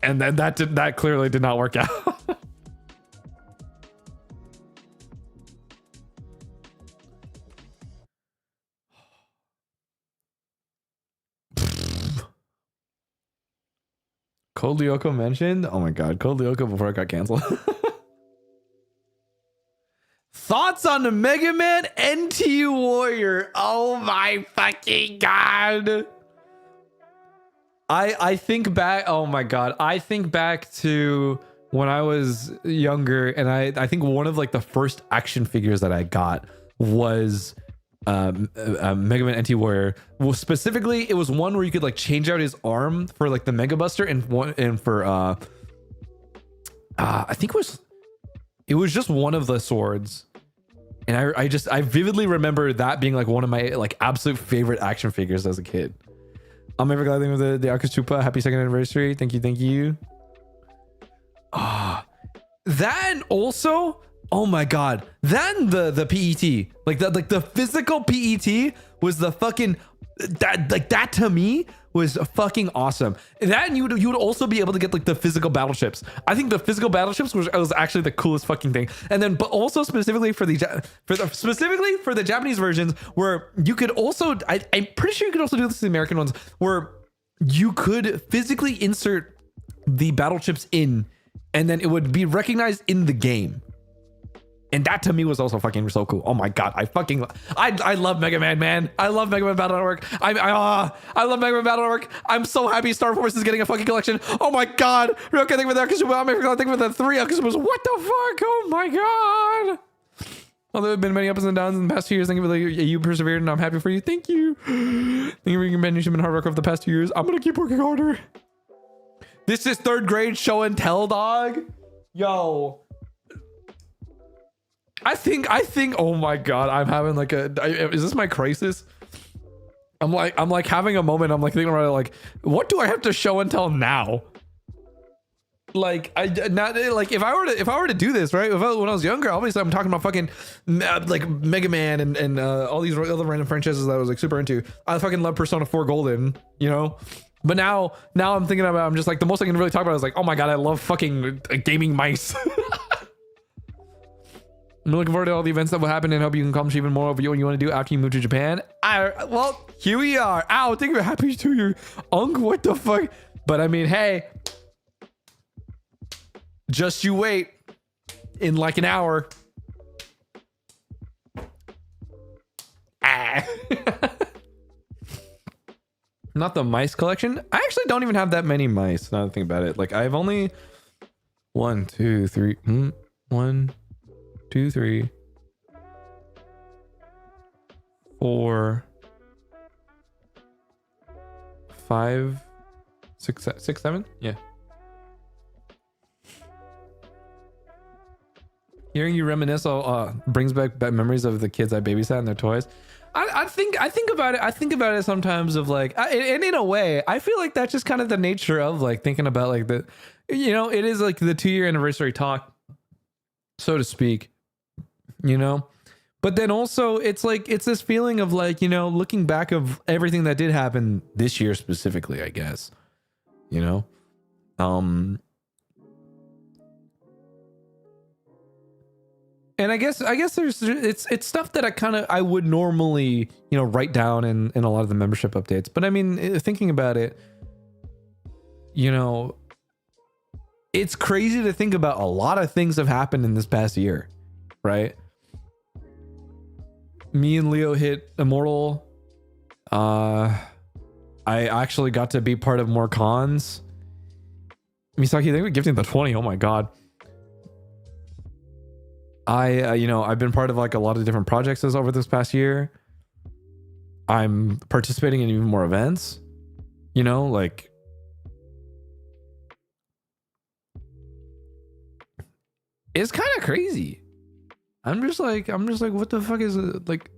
And then that clearly did not work out. Code Lyoko mentioned? Oh my god, Code Lyoko before it got canceled. Thoughts on the Mega Man NTU Warrior? Oh my fucking god. I think back, oh my god, I think back to when I was younger, and I think one of like the first action figures that I got was Mega Man NT Warrior. Well, specifically, it was one where you could like change out his arm for like the Mega Buster, and for I think it was just one of the swords. And I vividly remember that being like one of my like absolute favorite action figures as a kid. I'm ever glad with the Akastupa. Happy 2nd anniversary. Thank you. That and also, oh my god, then the PET, like the physical PET was the fucking that to me was fucking awesome. That and you would also be able to get like the physical battleships. I think the physical battleships was actually the coolest fucking thing. And then, but also specifically for the Japanese versions, where you could also, I'm pretty sure you could also do this to the American ones, where you could physically insert the battleships in, and then it would be recognized in the game. And that to me was also fucking so cool. Oh my god, I love Mega Man, man. I love Mega Man Battle Network. I love Mega Man Battle Network. I'm so happy Star Force is getting a fucking collection. Oh my god. Real good thing with that because I'm thinking with the 3 because it was what the fuck? Oh my god. Although there have been many ups and downs in the past 2 years, thank you for you persevered and I'm happy for you. Thank you. Thank you for your companionship and hard work over the past 2 years. I'm gonna keep working harder. This is 3rd grade show and tell, dog. Yo. I think, oh my god, I'm having like is this my crisis? I'm like having a moment. I'm like thinking about it, like, what do I have to show and tell now? Like, if I were to do this, right? When I was younger, obviously I'm talking about fucking like Mega Man and all these other random franchises that I was like super into. I fucking love Persona 4 Golden, you know? But now I'm thinking about, I'm just like, the most I can really talk about is like, oh my god, I love fucking gaming mice. I'm looking forward to all the events that will happen and hope you can accomplish even more of what you want to do after you move to Japan. Well, here we are. Ow, thank you for happy to your unk. What the fuck? But I mean, hey, just you wait. In like an hour. Not the mice collection. I actually don't even have that many mice. Now that I think about it, like I have only 1, 2, 3, 1, 2, 3, 4, 5, 6, 7. Yeah. Hearing you reminisce brings back memories of the kids I babysat and their toys. I think about it. I think about it sometimes of like, and in a way, I feel like that's just kind of the nature of like thinking about like the, you know, it is like the 2-year anniversary talk, so to speak. You know, but then also it's like, it's this feeling of like, you know, looking back of everything that did happen this year specifically, I guess, you know, and I guess there's, it's stuff that I would normally, you know, write down in a lot of the membership updates. But I mean, thinking about it, you know, it's crazy to think about a lot of things have happened in this past year, right? Me and Leo hit Immortal. I actually got to be part of more cons. Misaki, thank you for gifting the 20. Oh my god. You know, I've been part of like a lot of different projects over this past year. I'm participating in even more events. You know, like it's kind of crazy. I'm just like, what the fuck is it? Like,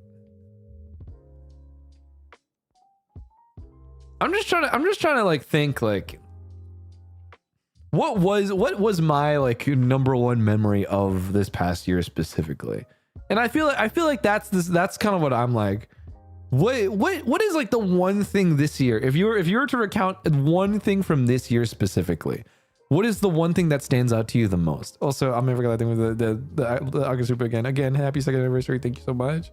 I'm just trying to like think like, what was my like number one memory of this past year specifically? And I feel like that's kind of what I'm like. What is like the one thing this year? If you were to recount one thing from this year specifically, what is the one thing that stands out to you the most? Also, I'm never gonna think with the August Super again. Happy 2nd anniversary. Thank you so much.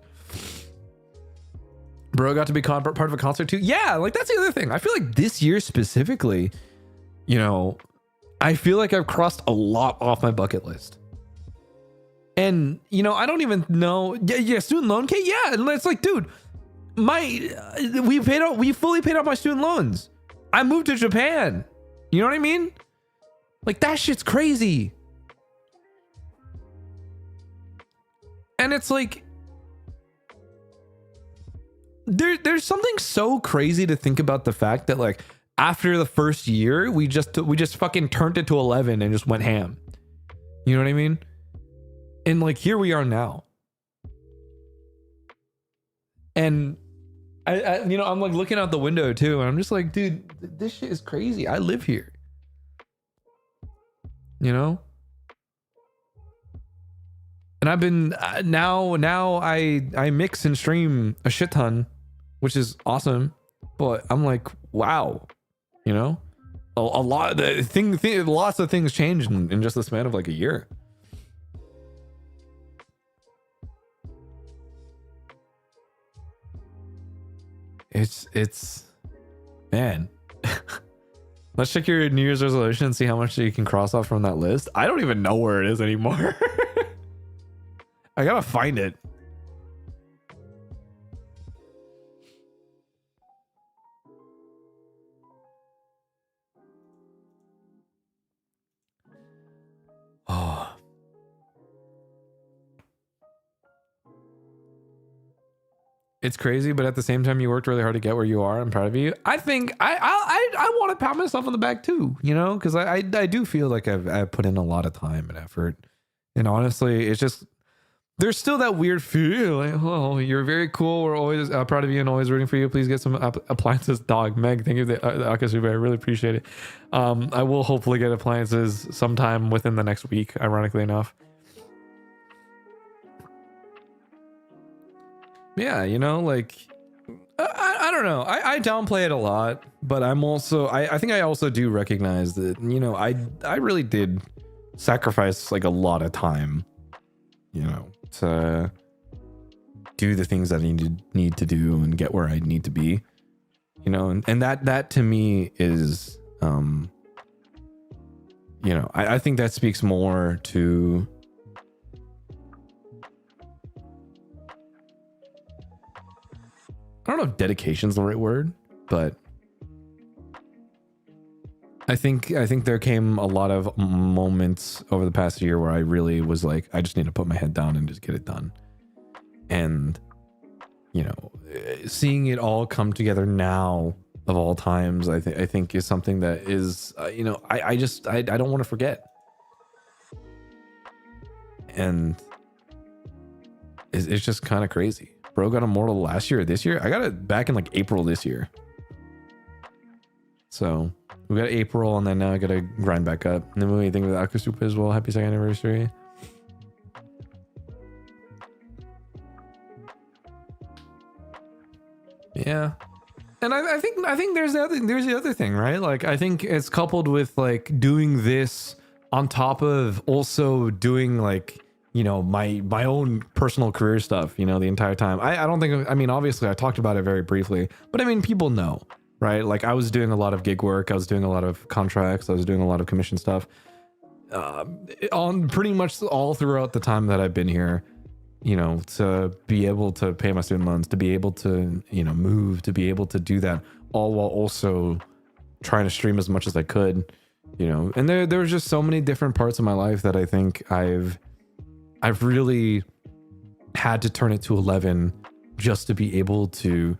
Bro got to be part of a concert too. Yeah, like that's the other thing. I feel like this year specifically, you know, I feel like I've crossed a lot off my bucket list. And, you know, I don't even know. Yeah, student loan kit. Yeah, and it's like, dude, we fully paid off my student loans. I moved to Japan. You know what I mean? Like that shit's crazy. And it's like there's something so crazy to think about the fact that like after the first year, we just fucking turned it to 11 and just went ham. You know what I mean? And like here we are now. And I you know, I'm like looking out the window too, and I'm just like, dude, this shit is crazy. I live here. You know? And I've been now I mix and stream a shit ton, which is awesome. But I'm like, wow, you know, a lot of lots of things changed in just the span of like a year. It's man. Let's check your New Year's resolution and see how much you can cross off from that list. I don't even know where it is anymore. I gotta find it. Oh. It's crazy, but at the same time, you worked really hard to get where you are. I'm proud of you. I think I want to pat myself on the back too, you know, because I do feel like I've put in a lot of time and effort. And honestly, it's just, there's still that weird feel like, oh, you're very cool. We're always proud of you and always rooting for you. Please get some appliances, dog. Meg, thank you, the Akasuba. I really appreciate it. I will hopefully get appliances sometime within the next week, ironically enough. Yeah, you know, like, I don't know. I downplay it a lot, but I'm also, I think I also do recognize that, you know, I really did sacrifice like a lot of time, you know, to do the things that I need to do and get where I need to be, you know, and that to me is, you know, I think that speaks more to, I don't know if dedication is the right word, but I think there came a lot of moments over the past year where I really was like, I just need to put my head down and just get it done. And, you know, seeing it all come together now of all times, I think is something that is, you know, I don't want to forget. And it's just kind of crazy. Bro got Immortal last year or this year? I got it back in like April this year. So we got April and then now I gotta grind back up. And then what do you think of the Akasupa as well? Happy 2nd anniversary. Yeah. And I think there's the other thing, right? Like I think it's coupled with like doing this on top of also doing like, you know, my own personal career stuff, you know, the entire time. I don't think, I mean, obviously I talked about it very briefly, but I mean, people know, right? Like I was doing a lot of gig work. I was doing a lot of contracts. I was doing a lot of commission stuff on pretty much all throughout the time that I've been here, you know, to be able to pay my student loans, to be able to, you know, move, to be able to do that all while also trying to stream as much as I could, you know, and there was just so many different parts of my life that I think I've really had to turn it to 11 just to be able to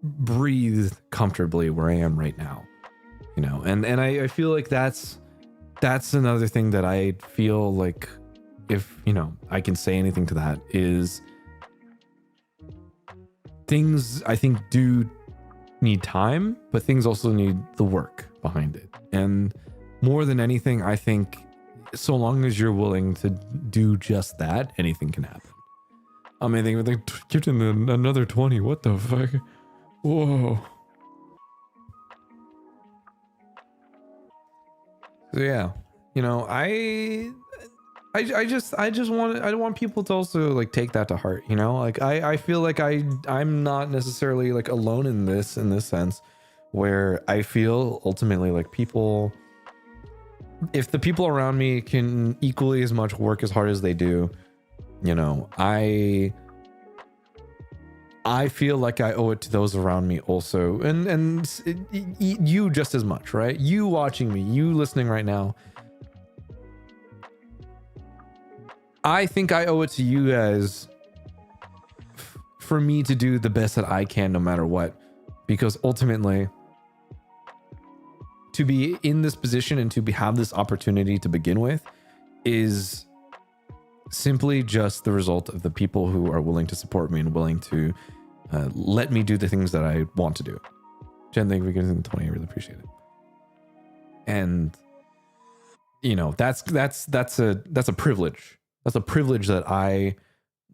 breathe comfortably where I am right now, you know, and I feel like that's another thing that I feel like, if, you know, I can say anything to that, is things I think do need time, but things also need the work behind it. And more than anything, I think so long as you're willing to do just that, anything can happen. I mean, they give him another 20. What the fuck? Whoa. So yeah, you know, I just want people to also like take that to heart, you know, like I feel like I'm not necessarily like alone in this sense, where I feel ultimately like people, if the people around me can equally as much work as hard as they do, you know, I feel like I owe it to those around me also, and you just as much, right? You watching me, you listening right now. I think I owe it to you guys for me to do the best that I can no matter what, because ultimately to be in this position and to have this opportunity to begin with is simply just the result of the people who are willing to support me and willing to let me do the things that I want to do. Jen, thank you for getting the 20. I really appreciate it. And you know, that's a privilege, That's a privilege that I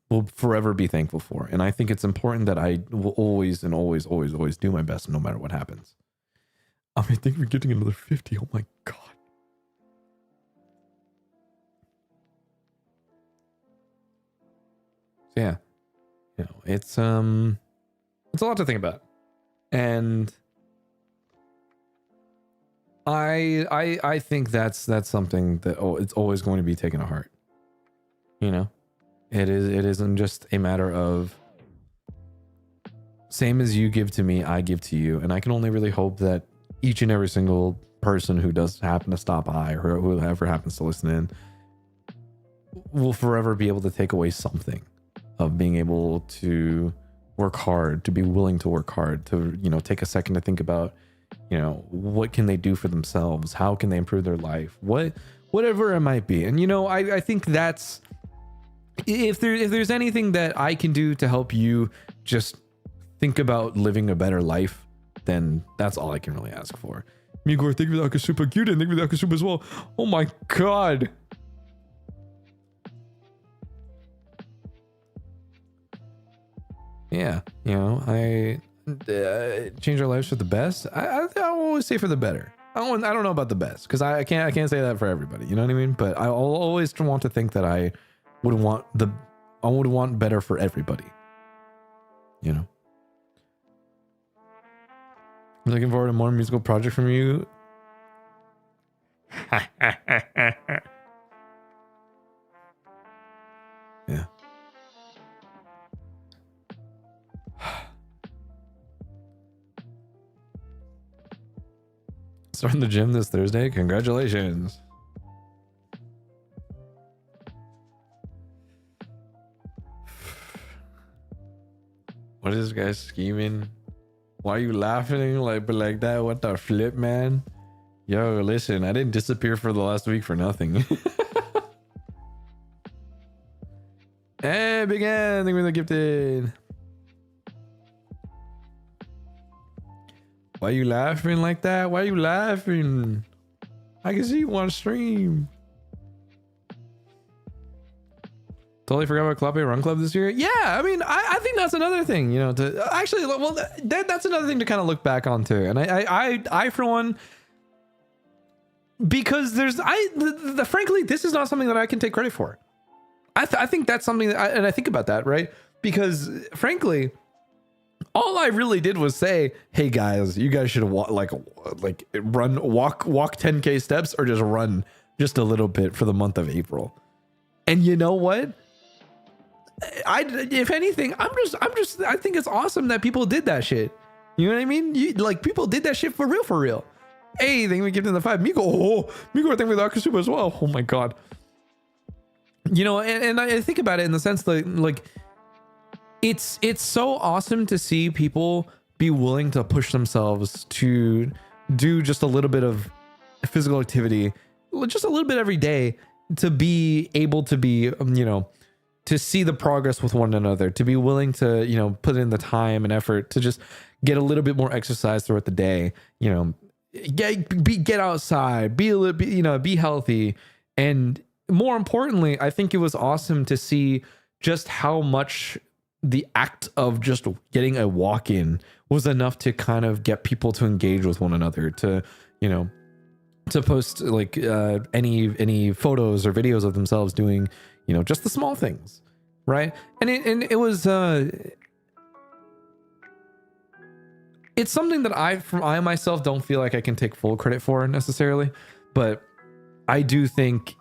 will forever be thankful for. And I think it's important that I will always and always, always, always do my best no matter what happens. I think we're getting another 50. Oh my God. So yeah, it's a lot to think about. And I think that's something that it's always going to be taken to heart. It isn't just a matter of same as you give to me, I give to you. And I can only really hope that each and every single person who does happen to stop by or whoever happens to listen in will forever be able to take away something of being able to work hard, to be willing to work hard, to, take a second to think about, what can they do for themselves? How can they improve their life? Whatever it might be. And, I think that's, if there's anything that I can do to help you just think about living a better life, then that's all I can really ask for. Migor, thank you for the Akasupa. You didn't thank you for the Akasupa as well. Oh my God. Yeah, I change our lives for the best. I always say for the better. I don't know about the best because I can't say that for everybody. You know what I mean? But I'll always want to think that I would want better for everybody. I'm looking forward to more musical project from you. Yeah. Starting the gym this Thursday. Congratulations. What is this guy scheming? Why are you laughing like that? What the flip, man? Yo, listen, I didn't disappear for the last week for nothing. Hey, Big N, thank you for the gifted. Why you laughing like that? Why you laughing? I can see you want to stream. Totally forgot about Claude Run Club this year. Yeah, I mean, I think that's another thing, to actually, well, that's another thing to kind of look back on too. And I for one, because frankly, this is not something that I can take credit for. I think that's something that I think about that, right? Because frankly, all I really did was say, hey guys, you guys should walk, walk 10K steps or just run just a little bit for the month of April. And you know what? If anything, I think it's awesome that people did that shit. You know what I mean? People did that shit for real. Hey, thank you for giving the 5. Migo, thank you for the Akasuba as well. Oh my God. And I think about it in the sense that it's so awesome to see people be willing to push themselves to do just a little bit of physical activity, just a little bit every day, to be able to be, to see the progress with one another, to be willing to, put in the time and effort to just get a little bit more exercise throughout the day, get outside, be healthy. And more importantly, I think it was awesome to see just how much the act of just getting a walk in was enough to kind of get people to engage with one another, to post any photos or videos of themselves doing, just the small things. Right. And it was, it's something that I myself don't feel like I can take full credit for necessarily, but I do think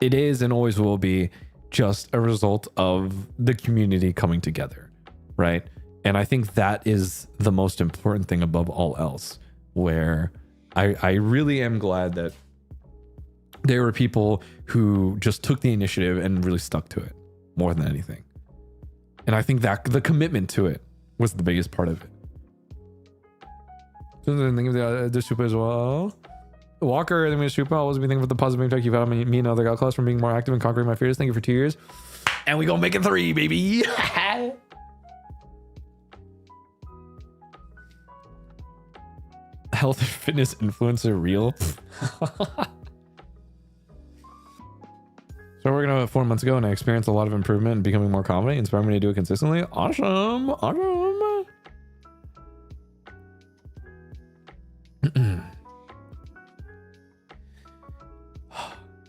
it is and always will be just a result of the community coming together, right? And I think that is the most important thing above all else, where I really am glad that there were people who just took the initiative and really stuck to it more than anything. And I think that the commitment to it was the biggest part of it. Thinking of the super as well. Walker, I think the super. I'll always be thinking of the positive impact you've had on me and other outclass from being more active and conquering my fears. Thank you for 2 years. And we gonna make it 3, baby. Health and fitness influencer real. So we're working about 4 months ago, and I experienced a lot of improvement and becoming more confident, inspiring me to do it consistently. Awesome.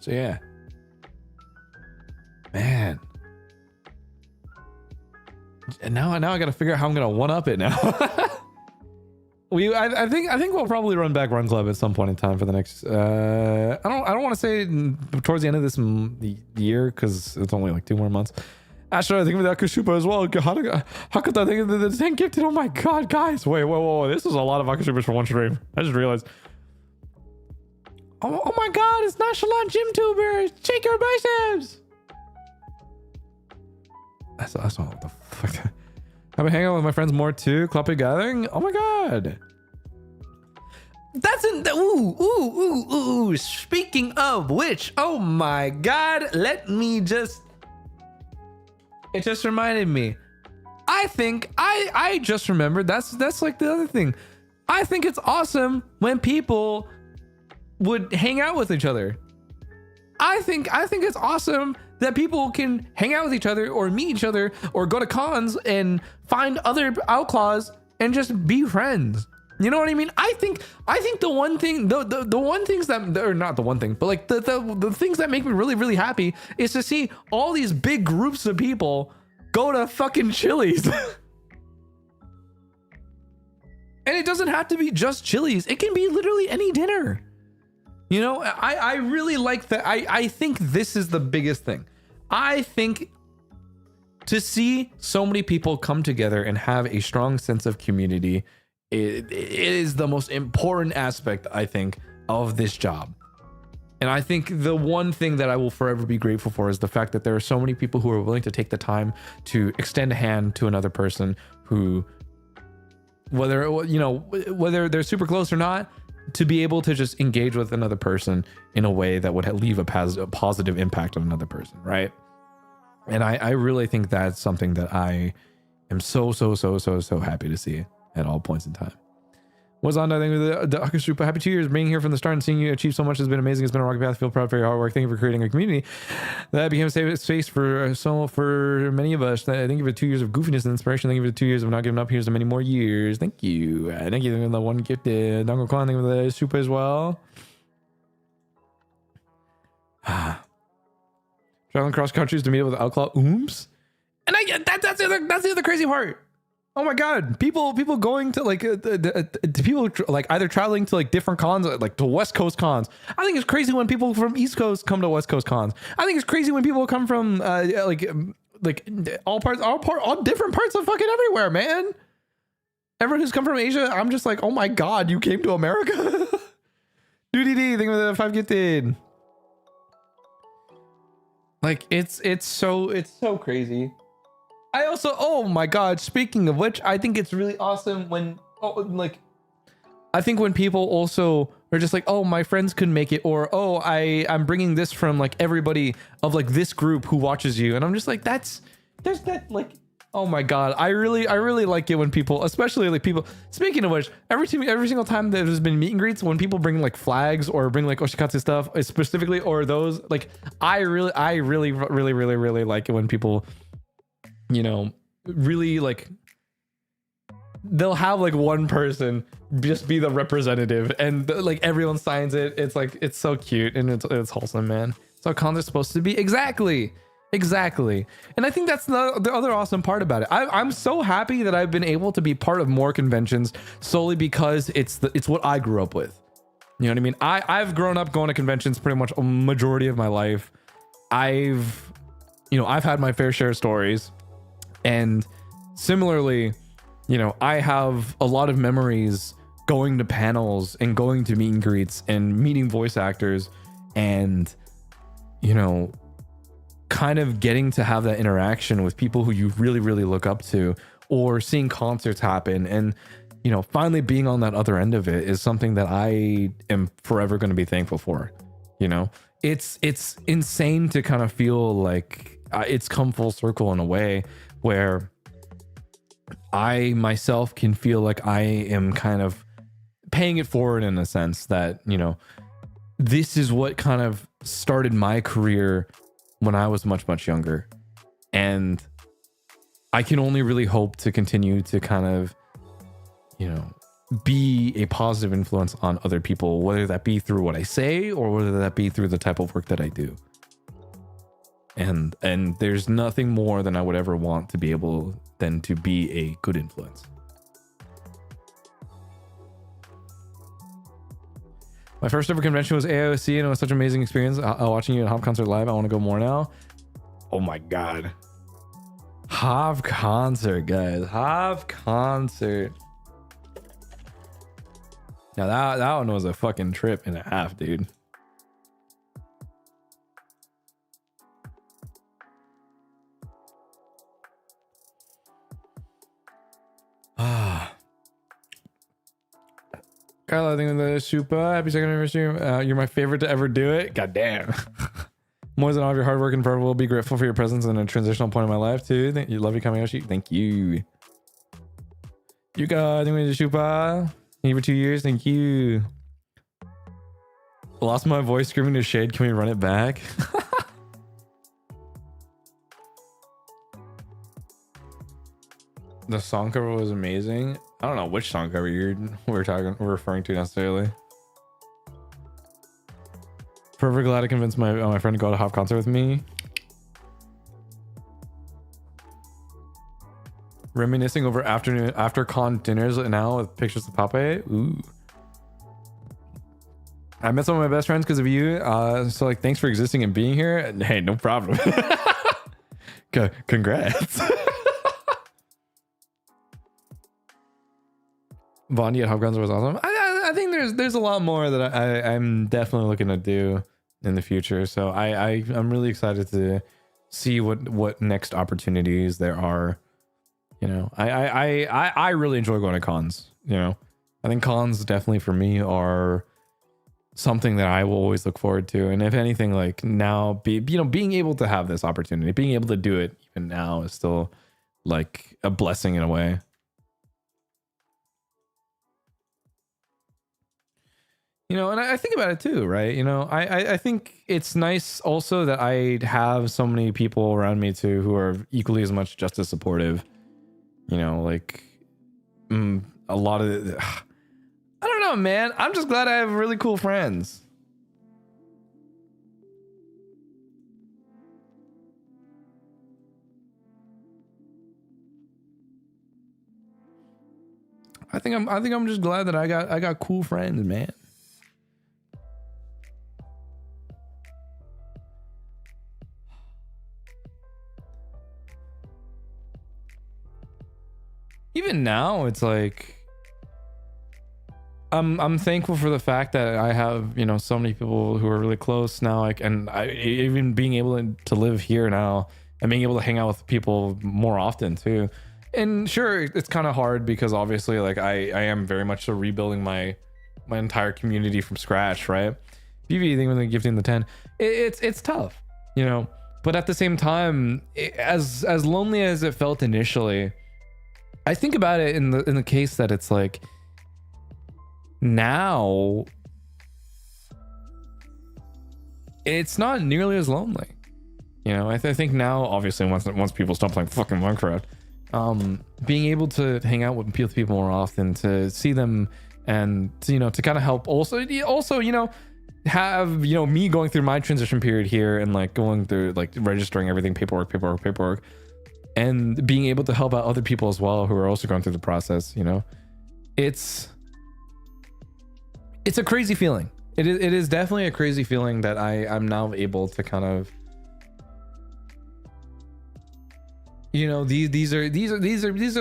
So yeah, man. And now I got to figure out how I'm gonna one up it now. I think we'll probably run back Run Club at some point in time for the next. I don't want to say towards the end of this year because it's only like 2 more months. Actually, I think of that Akashupa as well. How could I think of the 10 gifted? Oh my god, guys! Wait, whoa! This is a lot of Akashupas for one stream. I just realized. Oh my god! It's Nonchalant Gym Tubers. Shake your biceps. That's not what the fuck. I've been hanging out with my friends more too. Club gathering. Oh my god. That's in the ooh. Speaking of which, oh my god, let me just. It just reminded me. I think I just remembered that's like the other thing. I think it's awesome when people would hang out with each other. I think it's awesome that people can hang out with each other or meet each other or go to cons and find other outlaws and just be friends. You know what I mean? I think the one thing, the one things that, or not the one thing, but like the things that make me really, really happy is to see all these big groups of people go to fucking Chili's. And it doesn't have to be just Chili's. It can be literally any dinner. You know, I really like that. I think this is the biggest thing. I think to see so many people come together and have a strong sense of community, it is the most important aspect, I think, of this job. And I think the one thing that I will forever be grateful for is the fact that there are so many people who are willing to take the time to extend a hand to another person who, whether they're super close or not, to be able to just engage with another person in a way that would leave a positive impact on another person, right? And I really think that's something that I am so happy to see at all points in time. What's on? I think the Akashupa. Happy 2 years being here from the start and seeing you achieve so much has been amazing. It's been a rocky path. I feel proud for your hard work. Thank you for creating a community that became a safe space for many of us. Thank you for 2 years of goofiness and inspiration. Thank you for the 2 years of not giving up. Here's to many more years. Thank you. Thank you for the one gifted Dongo Kwan. Thank you for the super as well. Traveling cross countries to meet up with Outlaw Ooms. And that's the other crazy part. Oh my god, people going to like people like either traveling to like different cons, like to West Coast cons. I think it's crazy when people from East Coast come to West Coast cons. I think it's crazy when people come from like all different parts of fucking everywhere, man. Everyone who's come from Asia, I'm just like, oh my god, you came to America. DDD, think of the 5 gifted. Like it's so crazy. I also, oh my god, speaking of which, I think it's really awesome when I think when people also are just like, oh, my friends couldn't make it, or oh, I'm bringing this from like everybody of like this group who watches you, and I'm just like, there's that like, oh my god, I really like it when people, especially like people, speaking of which, every single time there's been meet and greets, when people bring like flags or bring like oshikatsu stuff specifically, or those, like I really like it when people, you know, really like they'll have like one person just be the representative and like everyone signs it. It's like, it's so cute and it's wholesome, man. It's how cons are supposed to be. Exactly. And I think that's the other awesome part about it. I'm so happy that I've been able to be part of more conventions solely because it's what I grew up with. You know what I mean? I've grown up going to conventions pretty much a majority of my life. I've had my fair share of stories. And similarly, you know, I have a lot of memories going to panels and going to meet and greets and meeting voice actors and, you know, kind of getting to have that interaction with people who you really, really look up to, or seeing concerts happen. And, you know, finally being on that other end of it is something that I am forever going to be thankful for. You know, it's insane to kind of feel like it's come full circle in a way where I myself can feel like I am kind of paying it forward in a sense that, you know, this is what kind of started my career when I was much younger. And I can only really hope to continue to kind of, you know, be a positive influence on other people, whether that be through what I say or whether that be through the type of work that I do. And there's nothing more than I would ever want to be able than to be a good influence. My first ever convention was AOC, and it was such an amazing experience watching you at Hop Concert live. I want to go more now. Oh my god. Hop Concert, guys. Hop Concert. Now that one was a fucking trip and a half, dude. Carla, I think the super happy second anniversary. You're my favorite to ever do it. God damn. More than all of your hard work and forever will be grateful for your presence in a transitional point in my life too. You love you, Kamiyoshi. Thank you. You got the super. Thank you for 2 years. Thank you. Lost my voice screaming to Shade. Can we run it back? The song cover was amazing. I don't know which song cover we're referring to necessarily. Forever glad I convinced my friend to go to Hop Concert with me. Reminiscing over after con dinners now with pictures of Pape. Ooh. I met some of my best friends because of you. So like, thanks for existing and being here. And hey, no problem. Congrats. Bondi at Hop Concert was awesome. I think there's a lot more that I'm definitely looking to do in the future. So I'm really excited to see what next opportunities there are. You know, I really enjoy going to cons. You know, I think cons definitely for me are something that I will always look forward to. And if anything, like now, being able to have this opportunity, being able to do it even now is still like a blessing in a way. You know, and I think about it too, right? You know, I think it's nice also that I have so many people around me too who are equally as much just as supportive. You know, like a lot of I don't know, man. I'm just glad I have really cool friends. I think I'm just glad that I got cool friends, man. Even now, it's like I'm thankful for the fact that I have, you know, so many people who are really close now. Like, and I even being able to live here now and being able to hang out with people more often too. And sure, it's kind of hard because obviously, like I am very much so rebuilding my entire community from scratch, right? BB, even when gifting the 10, it's tough, you know. But at the same time, as lonely as it felt initially, I think about it in the case that it's like now it's not nearly as lonely, you know. I think now, obviously, once people stop playing fucking Minecraft, being able to hang out with people more often, to see them, and to, you know, to kind of help also, you know, have, you know, me going through my transition period here and like going through like registering everything, paperwork, and being able to help out other people as well who are also going through the process. You know, it's a crazy feeling. It is definitely a crazy feeling that I'm now able to kind of, you know, these are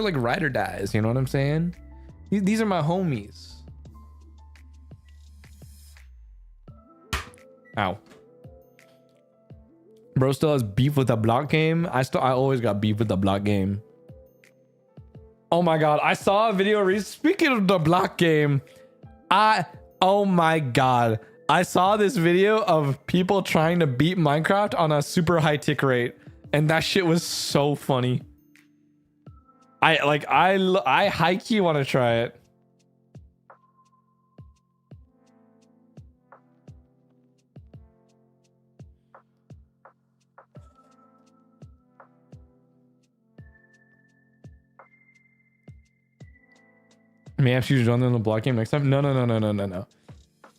like ride or dies. You know what I'm saying? These are my homies. Ow. Bro still has beef with the block game. I always got beef with the block game. Oh my god, I saw a video speaking of the block game. Oh my god, I saw this video of people trying to beat Minecraft on a super high tick rate, and that shit was so funny. I high-key want to try it. May I choose on the block game next time? No.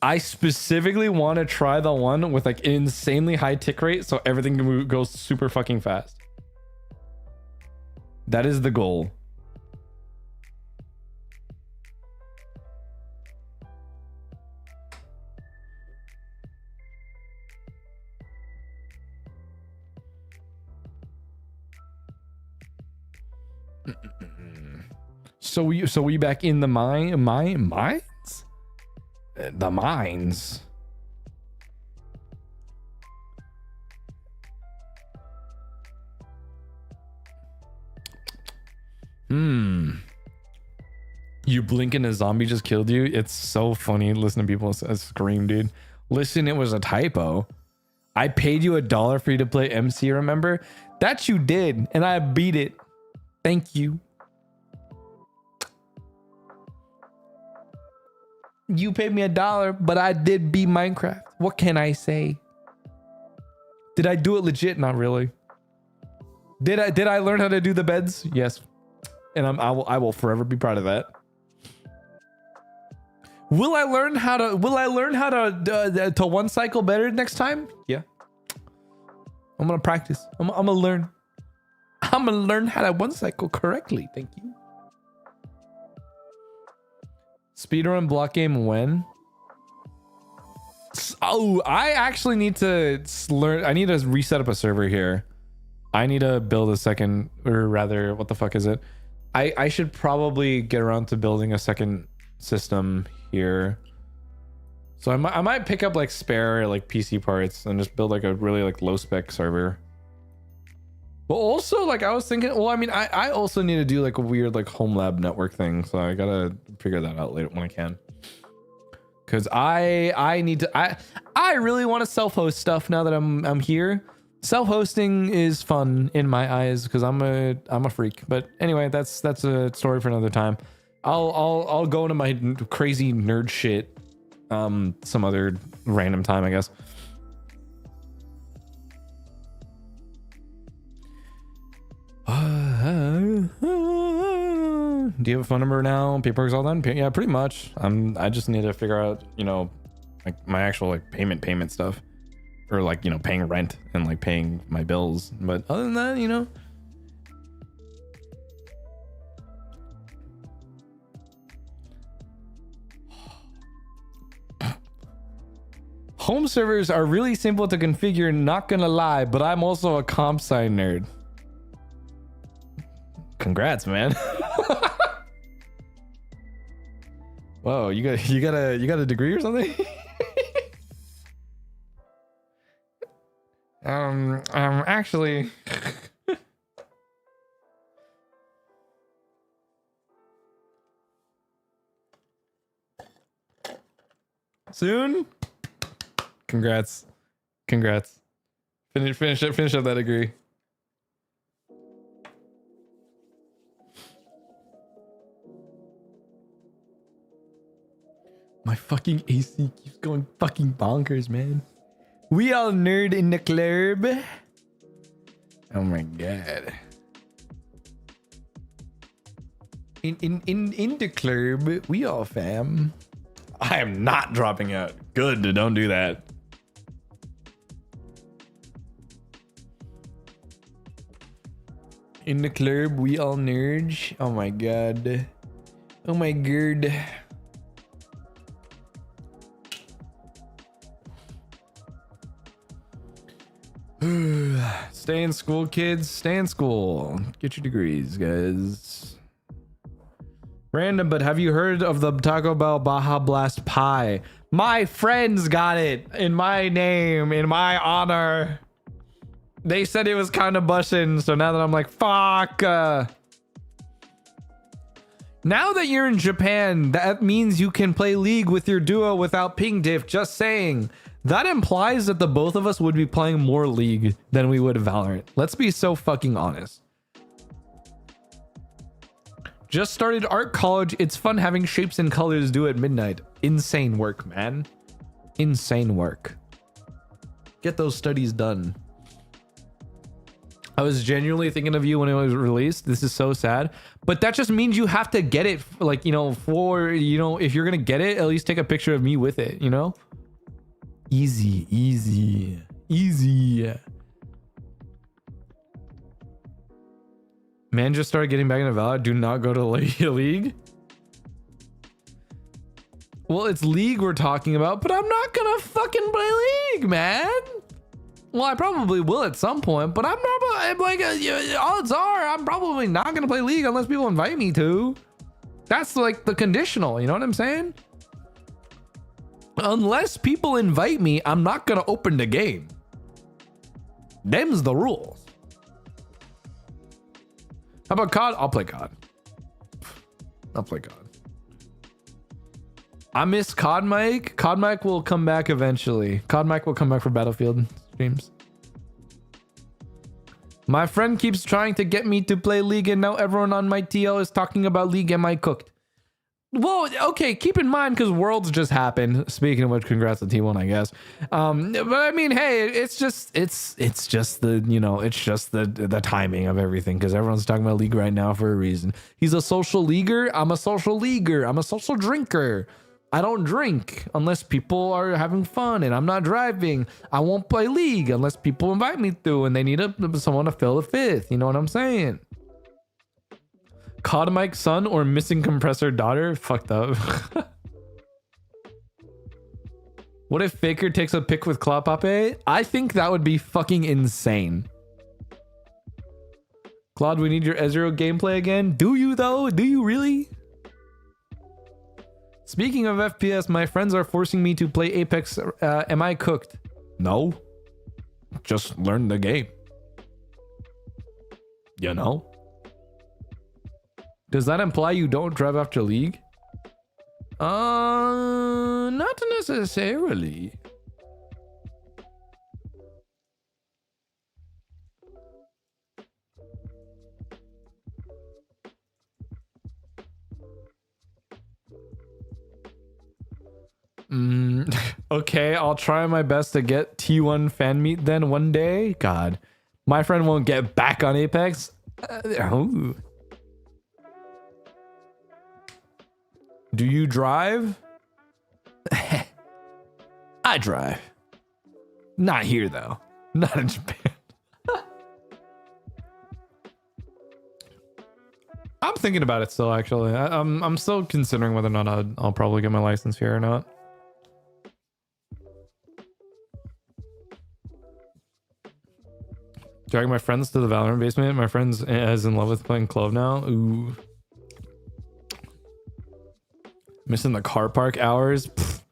I specifically want to try the one with like insanely high tick rate so everything goes super fucking fast. That is the goal. So we back in the mines? The mines. You blink and a zombie just killed you. It's so funny. Listen to people scream, dude. Listen, it was a typo. I paid you $1 for you to play MC, remember? That you did, and I beat it. Thank you. You paid me $1, but I did beat Minecraft. What can I say? Did I do it legit? Not really. Did I learn how to do the beds? Yes. And I will forever be proud of that. Will I learn how to one cycle better next time? Yeah. I'm gonna practice. I'm gonna learn. I'm gonna learn how to one cycle correctly. Thank you. Speedrun block game when? Oh, I actually need to learn. I need to reset up a server here. I need to build a second, or rather, what the fuck is it? I should probably get around to building a second system here. So I might pick up like spare like PC parts and just build like a really like low spec server. But also like I was thinking, well, I mean, I also need to do like a weird like home lab network thing. So I gotta figure that out later when I can. Cause I need to, I really want to self-host stuff now that I'm here. Self-hosting is fun in my eyes because I'm a freak. But anyway, that's a story for another time. I'll go into my crazy nerd shit some other random time, I guess. Do you have a phone number now? Paperwork's all done? Yeah, pretty much. I just need to figure out, you know, like my actual like payment stuff, or like, you know, paying rent and like paying my bills. But other than that, you know. Home servers are really simple to configure, not gonna lie, but I'm also a comp sci nerd. Congrats, man. Whoa, you got a degree or something? Actually soon. Congrats. Finish up that degree. My fucking AC keeps going fucking bonkers, man. We all nerd in the club. Oh my god. In the club, we all fam. I am not dropping out. Good, don't do that. In the club, we all nerds. Oh my god. Oh my god. Stay in school, kids. Stay in school. Get your degrees, guys. Random, but have you heard of the Taco Bell Baja Blast pie? My friends got it in my name, in my honor. They said it was kind of bussin', so now that I'm like, fuck. Now that you're in Japan, that means you can play League with your duo without ping diff. Just saying. That implies that the both of us would be playing more League than we would Valorant. Let's be so fucking honest. Just started art college. It's fun having shapes and colors due at midnight. Insane work, man. Insane work. Get those studies done. I was genuinely thinking of you when it was released. This is so sad. But that just means you have to get it, like, you know, for, you know, if you're going to get it, at least take a picture of me with it, you know? Easy, easy, easy. Man just started getting back into Valorant. Do not go to League. Well, it's League we're talking about, but I'm not going to fucking play League, man. Well, I probably will at some point, but I'm like, odds are I'm probably not going to play League unless people invite me to. That's like the conditional, you know what I'm saying? Unless people invite me, I'm not going to open the game. Them's the rules. How about COD? I'll play COD. I'll play COD. I miss COD Mike. COD Mike will come back eventually. COD Mike will come back for Battlefield streams. My friend keeps trying to get me to play League, and now everyone on my TL is talking about League. Am I cooked? Well, okay, keep in mind, because Worlds just happened. Speaking of which, congrats to T1, I guess. But I mean, hey, it's just the, you know, it's just the timing of everything, because everyone's talking about League right now for a reason. He's a social leaguer. I'm a social leaguer. I'm a social drinker. I don't drink unless people are having fun, and I'm not driving. I won't play League unless people invite me to, and they need someone to fill the fifth. You know what I'm saying? COD Mike's son or missing compressor daughter? Fucked up. What if Faker takes a pic with Clawpape? I think that would be fucking insane. Claude, we need your Ezreal gameplay again. Do you though? Do you really? Speaking of FPS, my friends are forcing me to play Apex. Am I cooked? No. Just learn the game. You know? Does that imply you don't drive after League? Not necessarily. Okay, I'll try my best to get T1 fan meet then one day. God, my friend won't get back on Apex. Do you drive? I drive. Not here though. Not in Japan. I'm thinking about it still. Actually, I'm still considering whether or not I'll probably get my license here or not. Dragging my friends to the Valorant basement. My friend's is in love with playing Claude now. Ooh. Missing the car park hours. Pfft.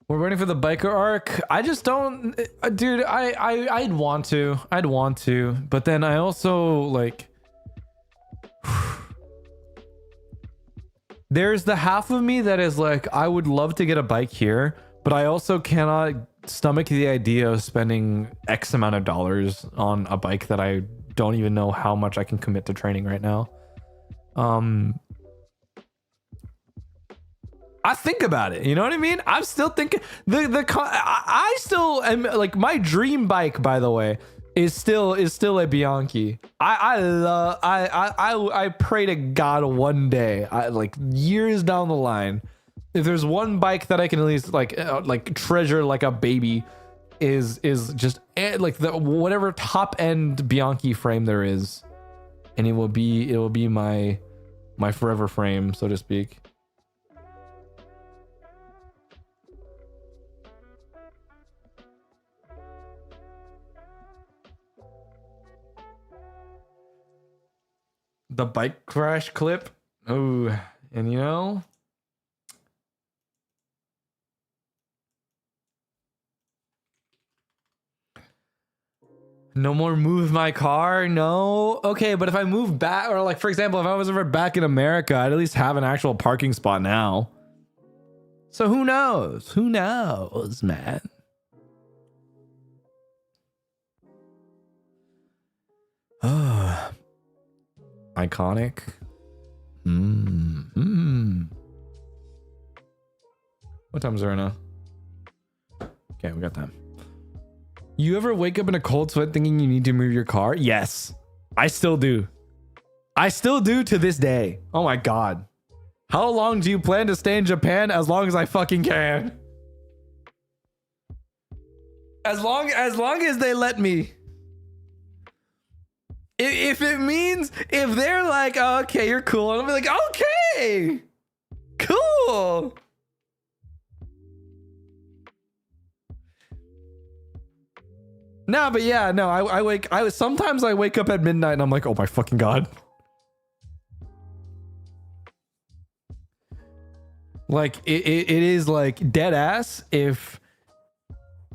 We're waiting for the biker arc. I just don't, dude. I'd want to, but then I also like. There's the half of me that is like, I would love to get a bike here, but I also cannot stomach the idea of spending X amount of dollars on a bike that I don't even know how much I can commit to training right now. I think about it, you know what I mean? I'm still thinking I still am like, my dream bike, by the way, is still a Bianchi. I pray to God one day, like years down the line, if there's one bike that I can at least like treasure like a baby, is just like the whatever top end Bianchi frame there is, and it will be my forever frame, so to speak. The bike crash clip. Oh, and you know, no more move my car. No. Okay, but if I move back, or like, for example, if I was ever back in America, I'd at least have an actual parking spot now. So who knows? Who knows, man? Oh, iconic. What time is there now? Okay, we got time. You ever wake up in a cold sweat thinking you need to move your car? Yes, I still do. I still do to this day. Oh my God. How long do you plan to stay in Japan? As long as I fucking can. As long as they let me. If it means, if they're like, oh, okay, you're cool, I'll be like, okay, cool. No, but yeah, no, sometimes I wake up at midnight and I'm like, oh my fucking God. Like it is like dead ass. If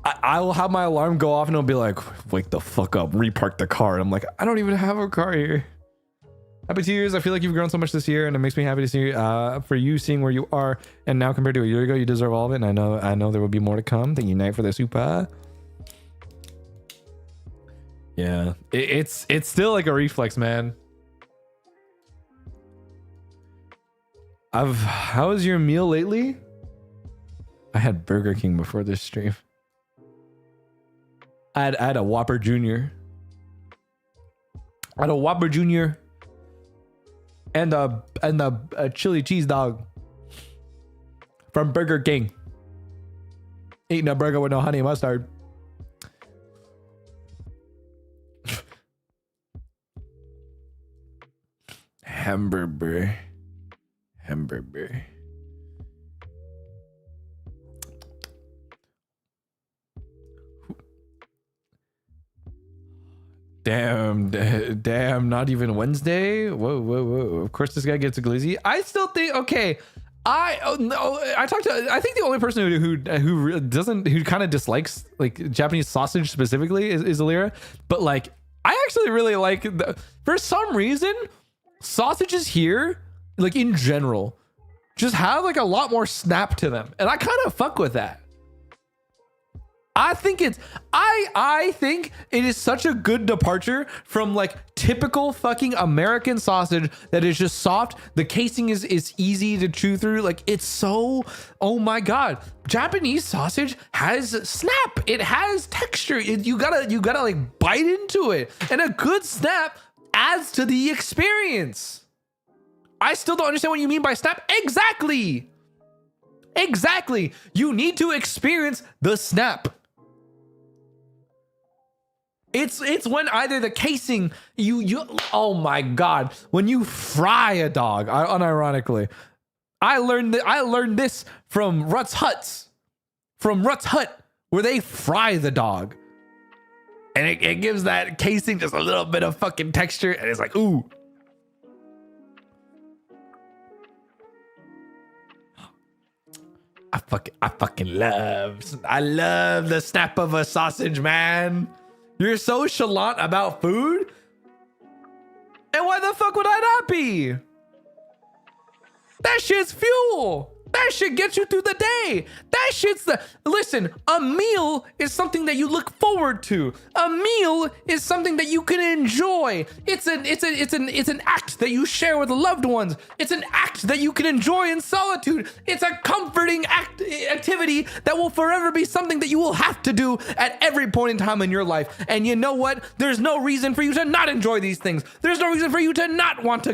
I will have my alarm go off and it'll be like, wake the fuck up, repark the car. And I'm like, I don't even have a car here. Happy 2 years. I feel like you've grown so much this year and it makes me happy to see for you seeing where you are and now compared to a year ago, you deserve all of it. And I know there will be more to come. Thank you, Night, for the super. Yeah, it's still like a reflex, man. How was your meal lately? I had Burger King before this stream. I had a Whopper Jr. I had a Whopper Jr. and a chili cheese dog from Burger King. Eating a burger with no honey mustard. Hamburger. Damn, not even Wednesday. Whoa. Of course this guy gets a glizzy. I still think, okay, I think the only person who kind of dislikes like Japanese sausage specifically is Alira, but like I actually really like for some reason sausages here, like in general, just have like a lot more snap to them, and I kind of fuck with that. I think it is such a good departure from like typical fucking American sausage that is just soft. The casing is easy to chew through. Like it's so, oh my God. Japanese sausage has snap. It has texture. You gotta like bite into it. And a good snap adds to the experience. I still don't understand what you mean by snap. Exactly. You need to experience the snap. It's when either the casing, you oh my God, when you fry a dog, unironically. I learned this from Rutt's Hut, where they fry the dog. And it gives that casing just a little bit of fucking texture, and it's like, ooh. I love the snap of a sausage, man. You're so chalant about food? And why the fuck would I not be? That shit's fuel. That shit gets you through the day. That shit's listen, a meal is something that you look forward to. A meal is something that you can enjoy. It's an act that you share with loved ones. It's an act that you can enjoy in solitude. It's a comforting activity that will forever be something that you will have to do at every point in time in your life. And you know what? There's no reason for you to not enjoy these things. There's no reason for you to not want to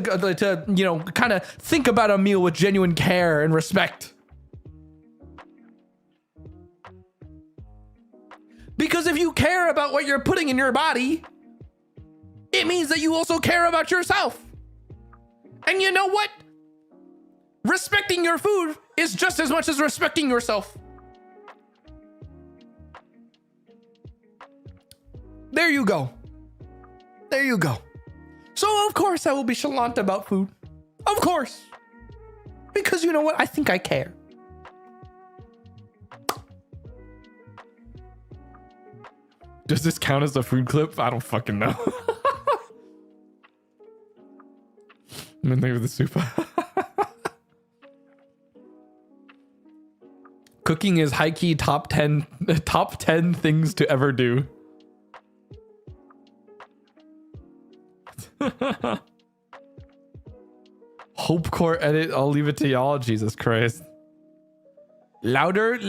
kind of think about a meal with genuine care and respect. Because if you care about what you're putting in your body, it means that you also care about yourself. And you know what? Respecting your food is just as much as respecting yourself. There you go. So of course I will be chalant about food. Of course. Because you know what? I think I care. Does this count as a food clip? I don't fucking know. I'm in there with the soup. Cooking is high-key top 10 things to ever do. Hopecore edit. I'll leave it to y'all. Jesus Christ. Louder.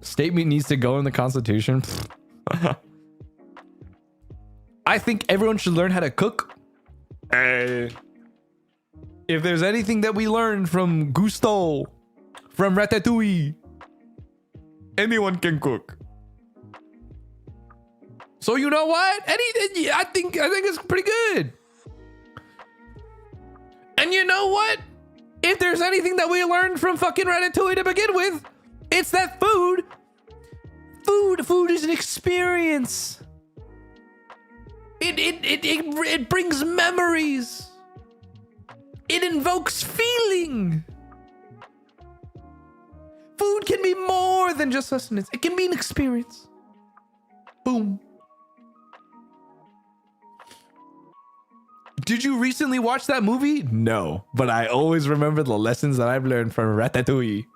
Statement needs to go in the Constitution. I think everyone should learn how to cook. If there's anything that we learned from Gusto, from Ratatouille, anyone can cook. So you know what? I think it's pretty good. And you know what? If there's anything that we learned from fucking Ratatouille to begin with, it's that food is an experience. It brings memories. It invokes feeling. Food can be more than just sustenance. It can be an experience. Boom. Did you recently watch that movie? No, but I always remember the lessons that I've learned from Ratatouille.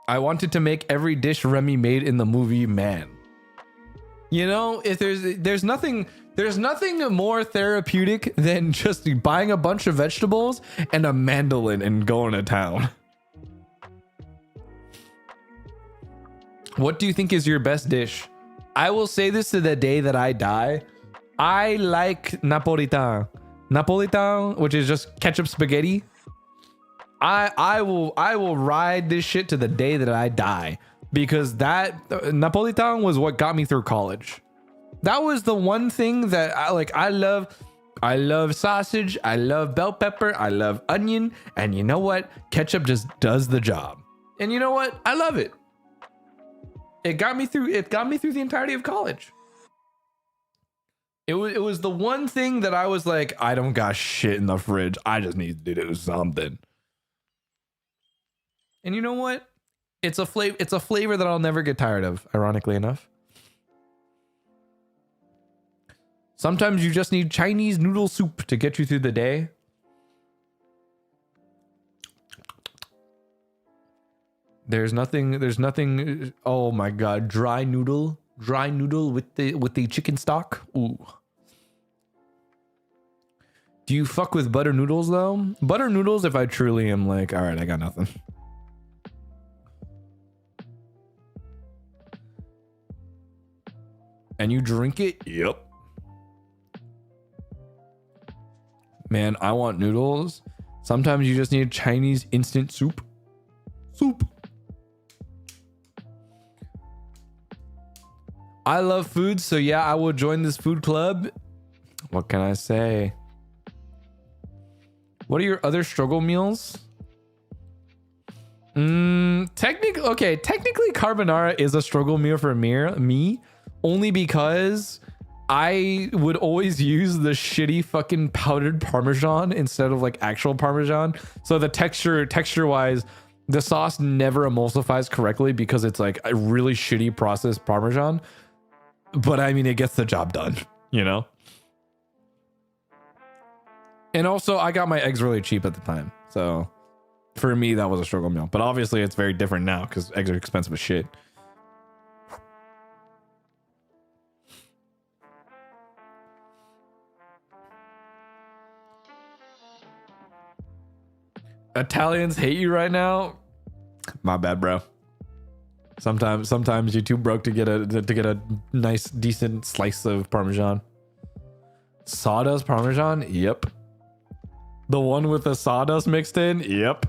I wanted to make every dish Remy made in the movie, man. You know, if there's nothing more therapeutic than just buying a bunch of vegetables and a mandolin and going to town. What do you think is your best dish? I will say this to the day that I die. I like Napolitan. Napolitan, which is just ketchup spaghetti. I will ride this shit to the day that I die, because that Napolitan was what got me through college. That was the one thing that I love. I love sausage. I love bell pepper. I love onion. And you know what? Ketchup just does the job. And you know what? I love it. It got me through the entirety of college. It was the one thing that I was like, I don't got shit in the fridge. I just need to do something. And you know what? It's a flavor that I'll never get tired of, ironically enough. Sometimes you just need Chinese noodle soup to get you through the day. There's nothing. Oh my God. Dry noodle with the chicken stock. Ooh. Do you fuck with butter noodles though? Butter noodles, if I truly am like, all right, I got nothing. And you drink it? Yep. Man, I want noodles. Sometimes you just need Chinese instant soup. I love food, so yeah, I will join this food club. What can I say? What are your other struggle meals? Technically carbonara is a struggle meal for me, only because I would always use the shitty fucking powdered Parmesan instead of like actual Parmesan. So the texture wise, the sauce never emulsifies correctly because it's like a really shitty processed Parmesan. But I mean, it gets the job done, you know? And also I got my eggs really cheap at the time. So for me, that was a struggle meal, but obviously it's very different now because eggs are expensive as shit. Italians hate you right now. My bad, bro. Sometimes you're too broke to get a nice decent slice of Parmesan. Sawdust Parmesan? Yep. The one with the sawdust mixed in? Yep.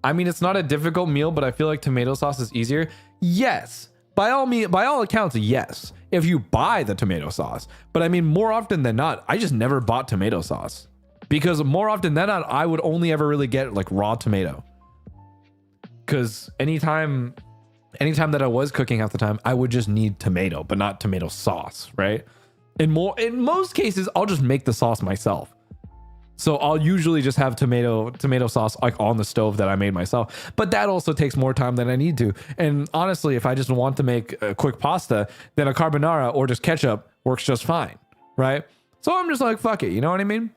I mean, it's not a difficult meal, but I feel like tomato sauce is easier. Yes. By all accounts, yes. If you buy the tomato sauce. But I mean, more often than not, I just never bought tomato sauce. Because more often than not, I would only ever really get like raw tomato. Because anytime that I was cooking half the time, I would just need tomato, but not tomato sauce, right? In most cases, I'll just make the sauce myself. So I'll usually just have tomato sauce like on the stove that I made myself. But that also takes more time than I need to. And honestly, if I just want to make a quick pasta, then a carbonara or just ketchup works just fine, right? So I'm just like, fuck it, you know what I mean?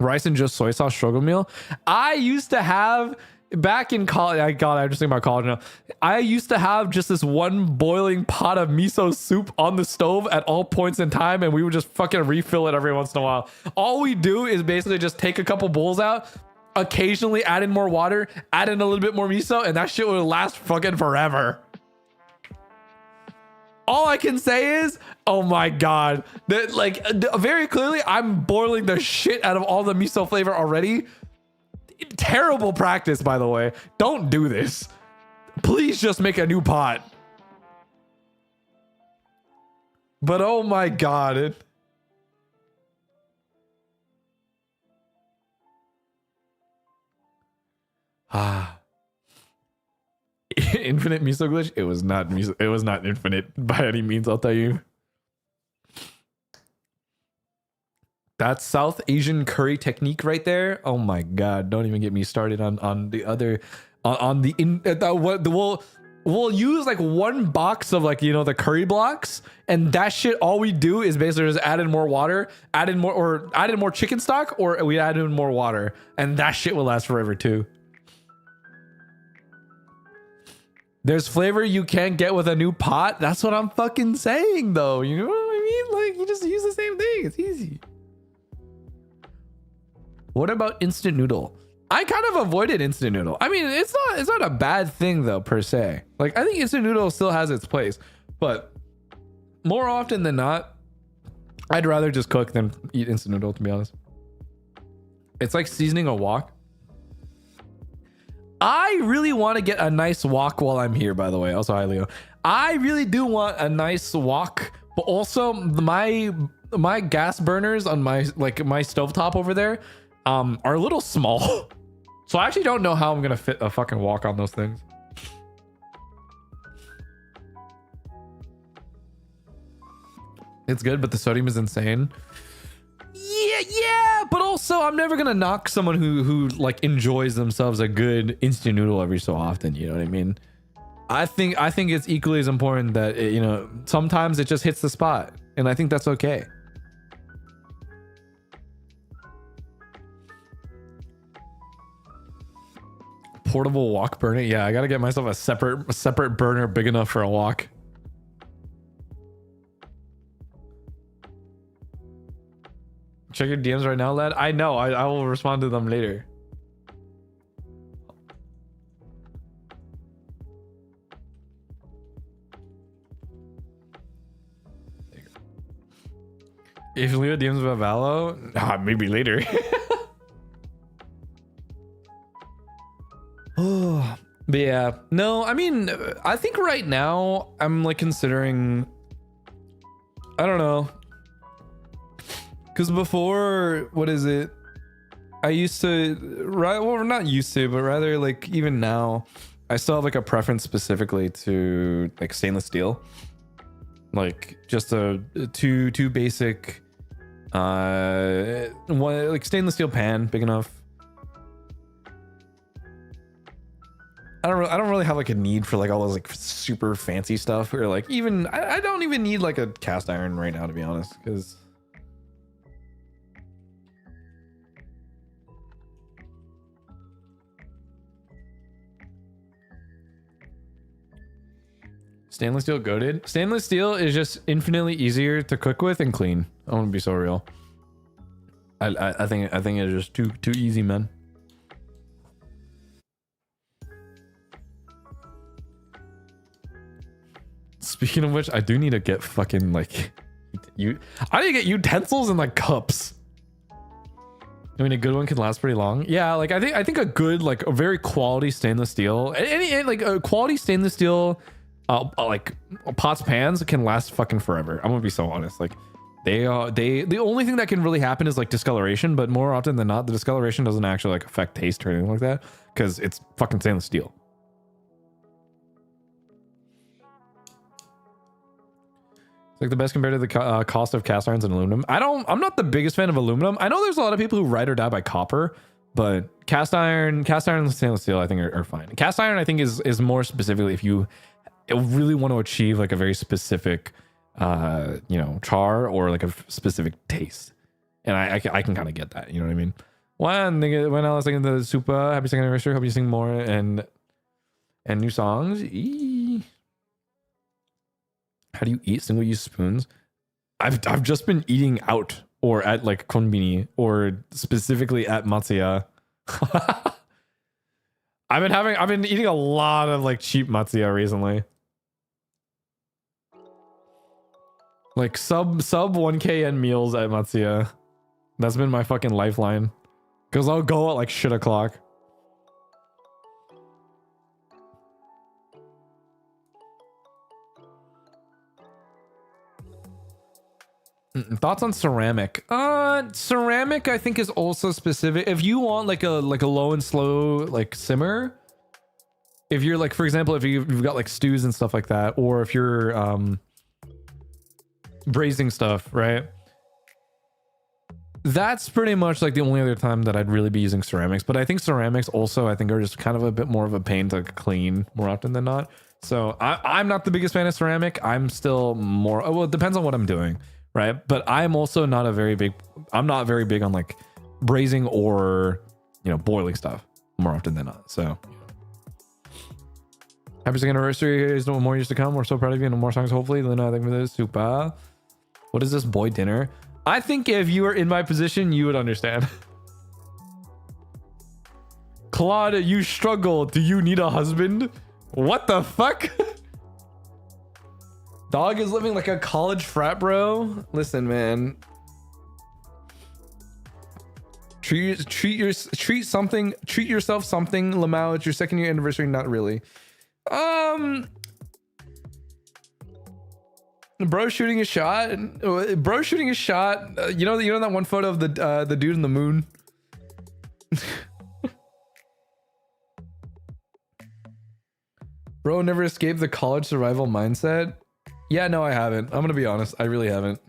Rice and just soy sauce struggle meal. I used to have back in college, I'm just thinking about college now. I used to have just this one boiling pot of miso soup on the stove at all points in time, and we would just fucking refill it every once in a while. All we do is basically just take a couple bowls out, occasionally add in more water, add in a little bit more miso, and that shit would last fucking forever. All I can say is, oh my god, that like very clearly I'm boiling the shit out of all the miso flavor already. Terrible practice, by the way. Don't do this. Please just make a new pot. But oh my god. Infinite miso glitch. It was not miso. It was not infinite by any means, I'll tell you. That's South Asian curry technique right there. Oh my god! Don't even get me started on the other we'll use like one box of like, you know, the curry blocks, and that shit, all we do is basically just add in more water, add in more chicken stock, or we add in more water, and that shit will last forever too. There's flavor you can't get with a new pot. That's what I'm fucking saying, though. You know what I mean? Like, you just use the same thing. It's easy. What about instant noodle? I kind of avoided instant noodle. I mean, it's not a bad thing though, per se. Like, I think instant noodle still has its place, but more often than not, I'd rather just cook than eat instant noodle, to be honest. It's like seasoning a wok. I really want to get a nice wok while I'm here, by the way. Also, hi, Leo. I really do want a nice wok, but also my gas burners on my stovetop over there are a little small. So I actually don't know how I'm going to fit a fucking wok on those things. It's good, but the sodium is insane. Yeah, but also I'm never gonna knock someone who like enjoys themselves a good instant noodle every so often. You know what I mean? I think it's equally as important that you know, sometimes it just hits the spot, and I think that's okay. Portable wok burner. Yeah, I gotta get myself a separate burner big enough for a wok. Check your DMs right now, lad. I know. I will respond to them later. If Leo DMs about Valo, maybe later. Oh, but yeah. No, I mean, I think right now I'm like considering. I don't know. Because before, what is it? I used to, well, not used to, but rather like even now, I still have like a preference specifically to like stainless steel. Like just a two basic, one like stainless steel pan, big enough. I don't really have like a need for like all those like super fancy stuff, or like even, I don't even need like a cast iron right now, to be honest, because stainless steel goated. Stainless steel is just infinitely easier to cook with and clean. I want to be so real. I think it's just too easy, man. Speaking of which, I do need to get fucking like I need to get utensils and like cups. I mean, a good one can last pretty long. Yeah, like I think a good, like a very quality stainless steel, any like a quality stainless steel like pots, pans can last fucking forever. I'm gonna be so honest. Like the only thing that can really happen is like discoloration, but more often than not, the discoloration doesn't actually like affect taste or anything like that because it's fucking stainless steel. It's like the best compared to the cost of cast irons and aluminum. I'm not the biggest fan of aluminum. I know there's a lot of people who ride or die by copper, but cast iron and stainless steel I think are fine. Cast iron I think is more specifically if you really want to achieve like a very specific you know, char or like a specific taste, and I can kind of get that, you know what I mean. When I was singing the super happy second anniversary, hope you sing more and new songs. Eee. How do you eat single use spoons? I've just been eating out or at like konbini or specifically at Matsuya. I've been eating a lot of like cheap Matsuya recently. Like sub 1k yen meals at Matsuya. That's been my fucking lifeline. Cause I'll go at like shit o'clock. Thoughts on ceramic? Ceramic I think is also specific. If you want like a low and slow like simmer, if you're like, for example, if you've got like stews and stuff like that, or if you're braising stuff, right? That's pretty much like the only other time that I'd really be using ceramics. But I think ceramics also I think are just kind of a bit more of a pain to clean more often than not. So I'm not the biggest fan of ceramic. I'm still more, well, it depends on what I'm doing. Right, but I'm also not I'm not very big on like braising or, you know, boiling stuff more often than not. So happy second anniversary. There's no more years to come. We're so proud of you and more songs hopefully. Luna, thank you for this. Super. What is this boy dinner? I think if you were in my position you would understand. Claude, you struggle. Do you need a husband? What the fuck? Dog is living like a college frat bro. Listen, man. Treat yourself something, Lamau. It's your second year anniversary. Not really. Bro shooting a shot. Bro shooting a shot. You know that one photo of the dude in the moon. Bro never escaped the college survival mindset. Yeah, no, I haven't. I'm gonna be honest. I really haven't.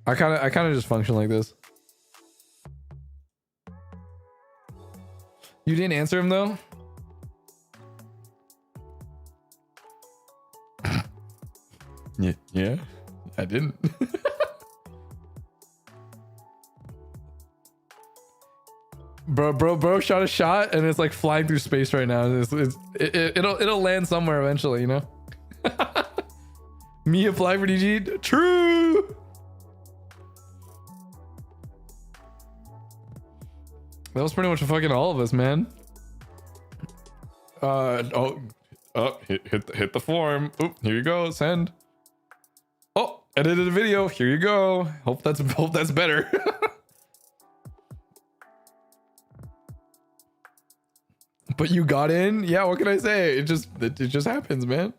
I kind of just function like this. You didn't answer him though? Yeah, I didn't. Bro shot a shot and it's like flying through space right now. It'll land somewhere eventually, you know? Me apply for DG? True! That was pretty much fucking all of us, man. Hit the form. Oop, here you go, send. Oh, edited a video. Here you go. Hope that's better. But you got in? Yeah, what can I say? It just happens, man.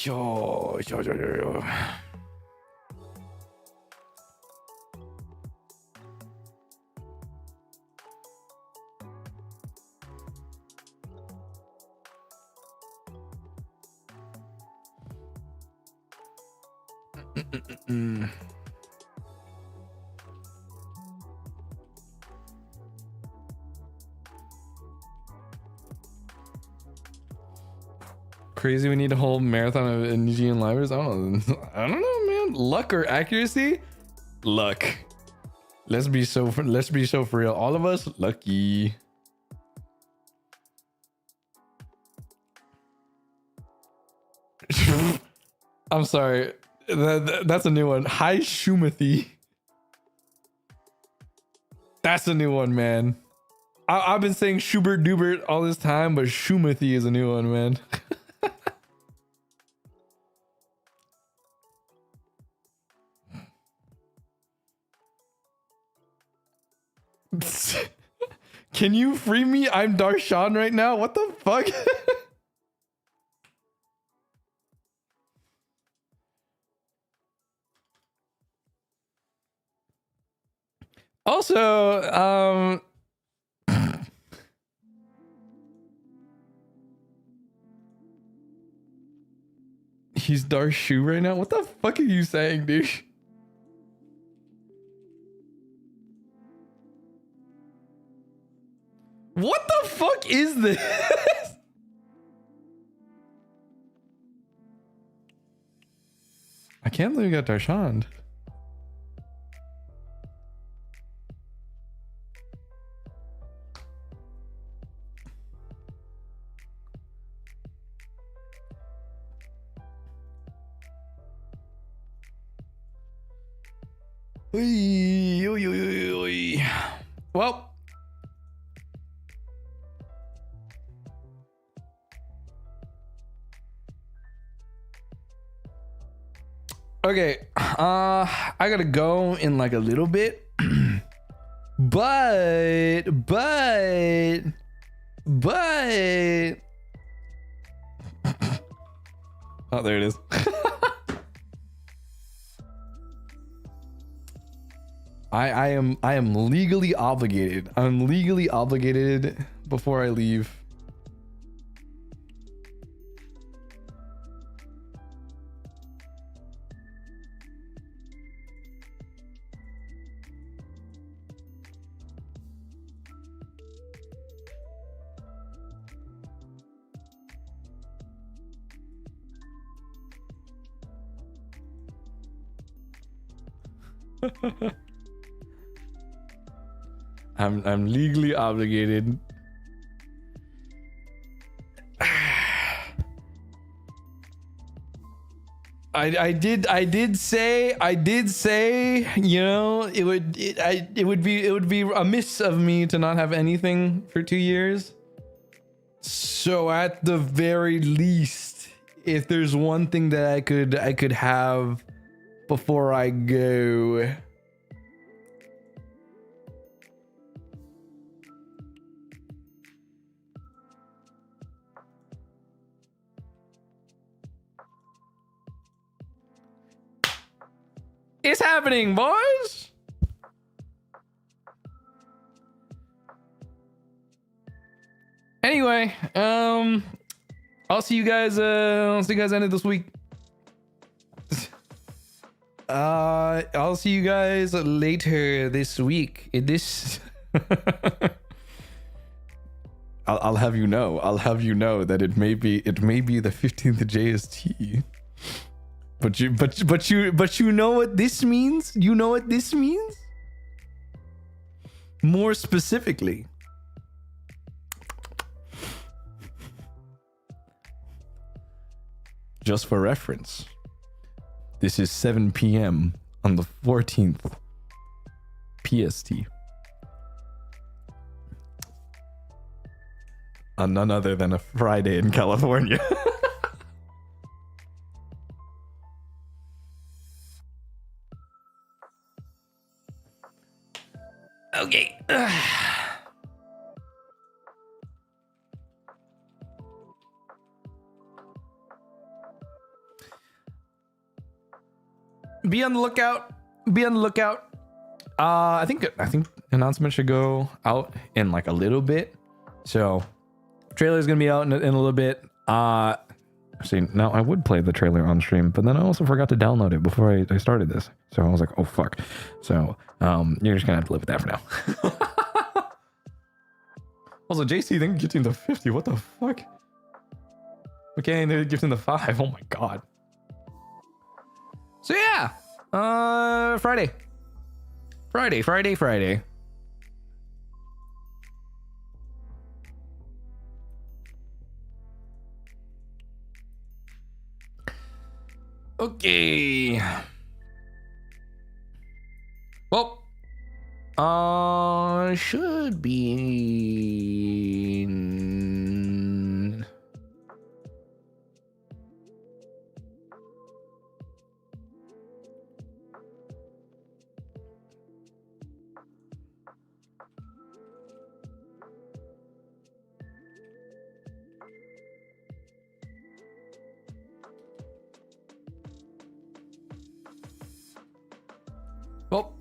Yo. Crazy we need a whole marathon of Nijian livers. I don't know, man. Luck or accuracy? Luck. Let's be so for real. All of us lucky. I'm sorry. That's a new one. Hi Shumathy. That's a new one, man. I've been saying Schubert Dubert all this time, but Shumathy is a new one, man. Can you free me? I'm Darshan right now. What the fuck? Also, he's Darshu right now. What the fuck are you saying, dude? What the fuck is this? I can't believe we got Darshand. Oy, oy, oy, oy. Well, okay, I gotta go in like a little bit, but oh, there it is. I am legally obligated. I'm legally obligated before I leave. I'm legally obligated. I did say, you know, it would be amiss of me to not have anything for 2 years. So at the very least, if there's one thing that I could have before I go, it's happening, boys. Anyway, I'll see you guys end of this week. I'll see you guys later this week. I'll have you know that it may be the 15th JST. But you know what this means? You know what this means? More specifically, just for reference, this is 7 p.m. on the 14th PST. On none other than a Friday in California. Okay. Be on the lookout. I think announcement should go out in like a little bit. So trailer is gonna be out in a little bit. See, now I would play the trailer on stream, but then I also forgot to download it before I started this. So I was like, oh fuck. So you're just gonna have to live with that for now. Also, JC then gifting the 50. What the fuck? Okay, they're gifting the 5. Oh my god. So yeah, Friday. Okay. Well, should be. Well,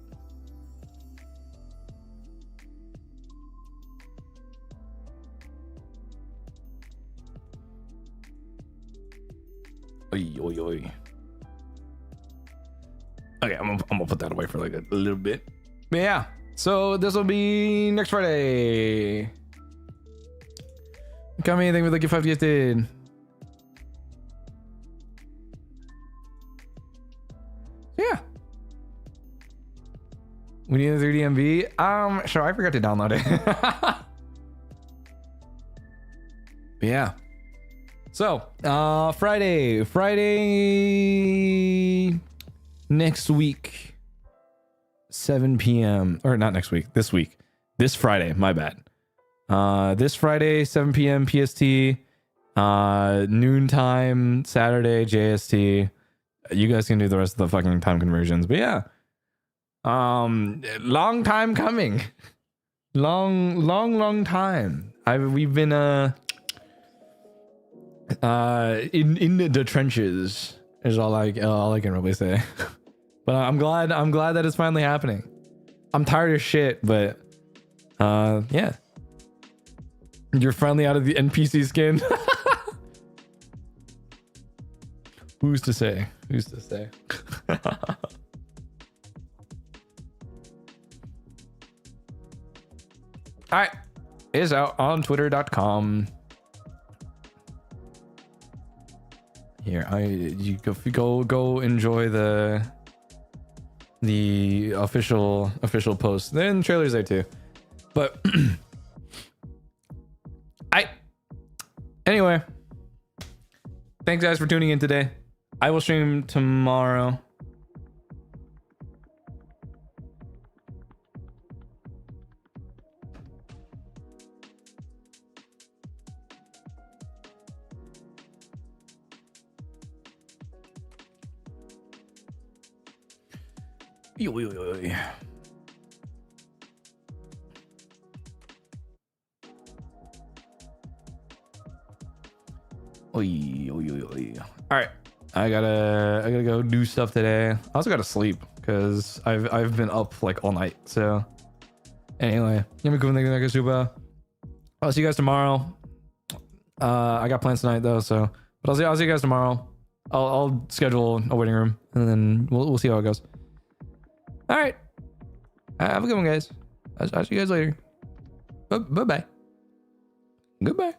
Oy. Okay, I'm gonna put that away for like a little bit. But yeah, so this will be next Friday. Kami, thank you for the gift 5 gifted. Yeah. We need a 3D MV. Sure, I forgot to download it. But yeah. So, Friday next week, 7 p.m. or not next week, this week. This Friday, my bad. This Friday, 7 p.m. PST, noontime Saturday JST. You guys can do the rest of the fucking time conversions, but yeah. Long time coming. Long time. We've been in the trenches is all I can really say. But I'm glad that it's finally happening. I'm tired of shit, but yeah. You're finally out of the NPC skin. Who's to say? Who's to say? All right, it is out on twitter.com. Here, you go enjoy the official post. Then the trailer's there too. But anyway, thanks guys for tuning in today. I will stream tomorrow. All right, I gotta go do stuff today. I also gotta sleep because I've been up like all night. So anyway, I'll see you guys tomorrow. I got plans tonight though, so but I'll see you guys tomorrow. I'll schedule a waiting room and then we'll see how it goes. All right, have a good one, guys. I'll see you guys later. Bye. Goodbye.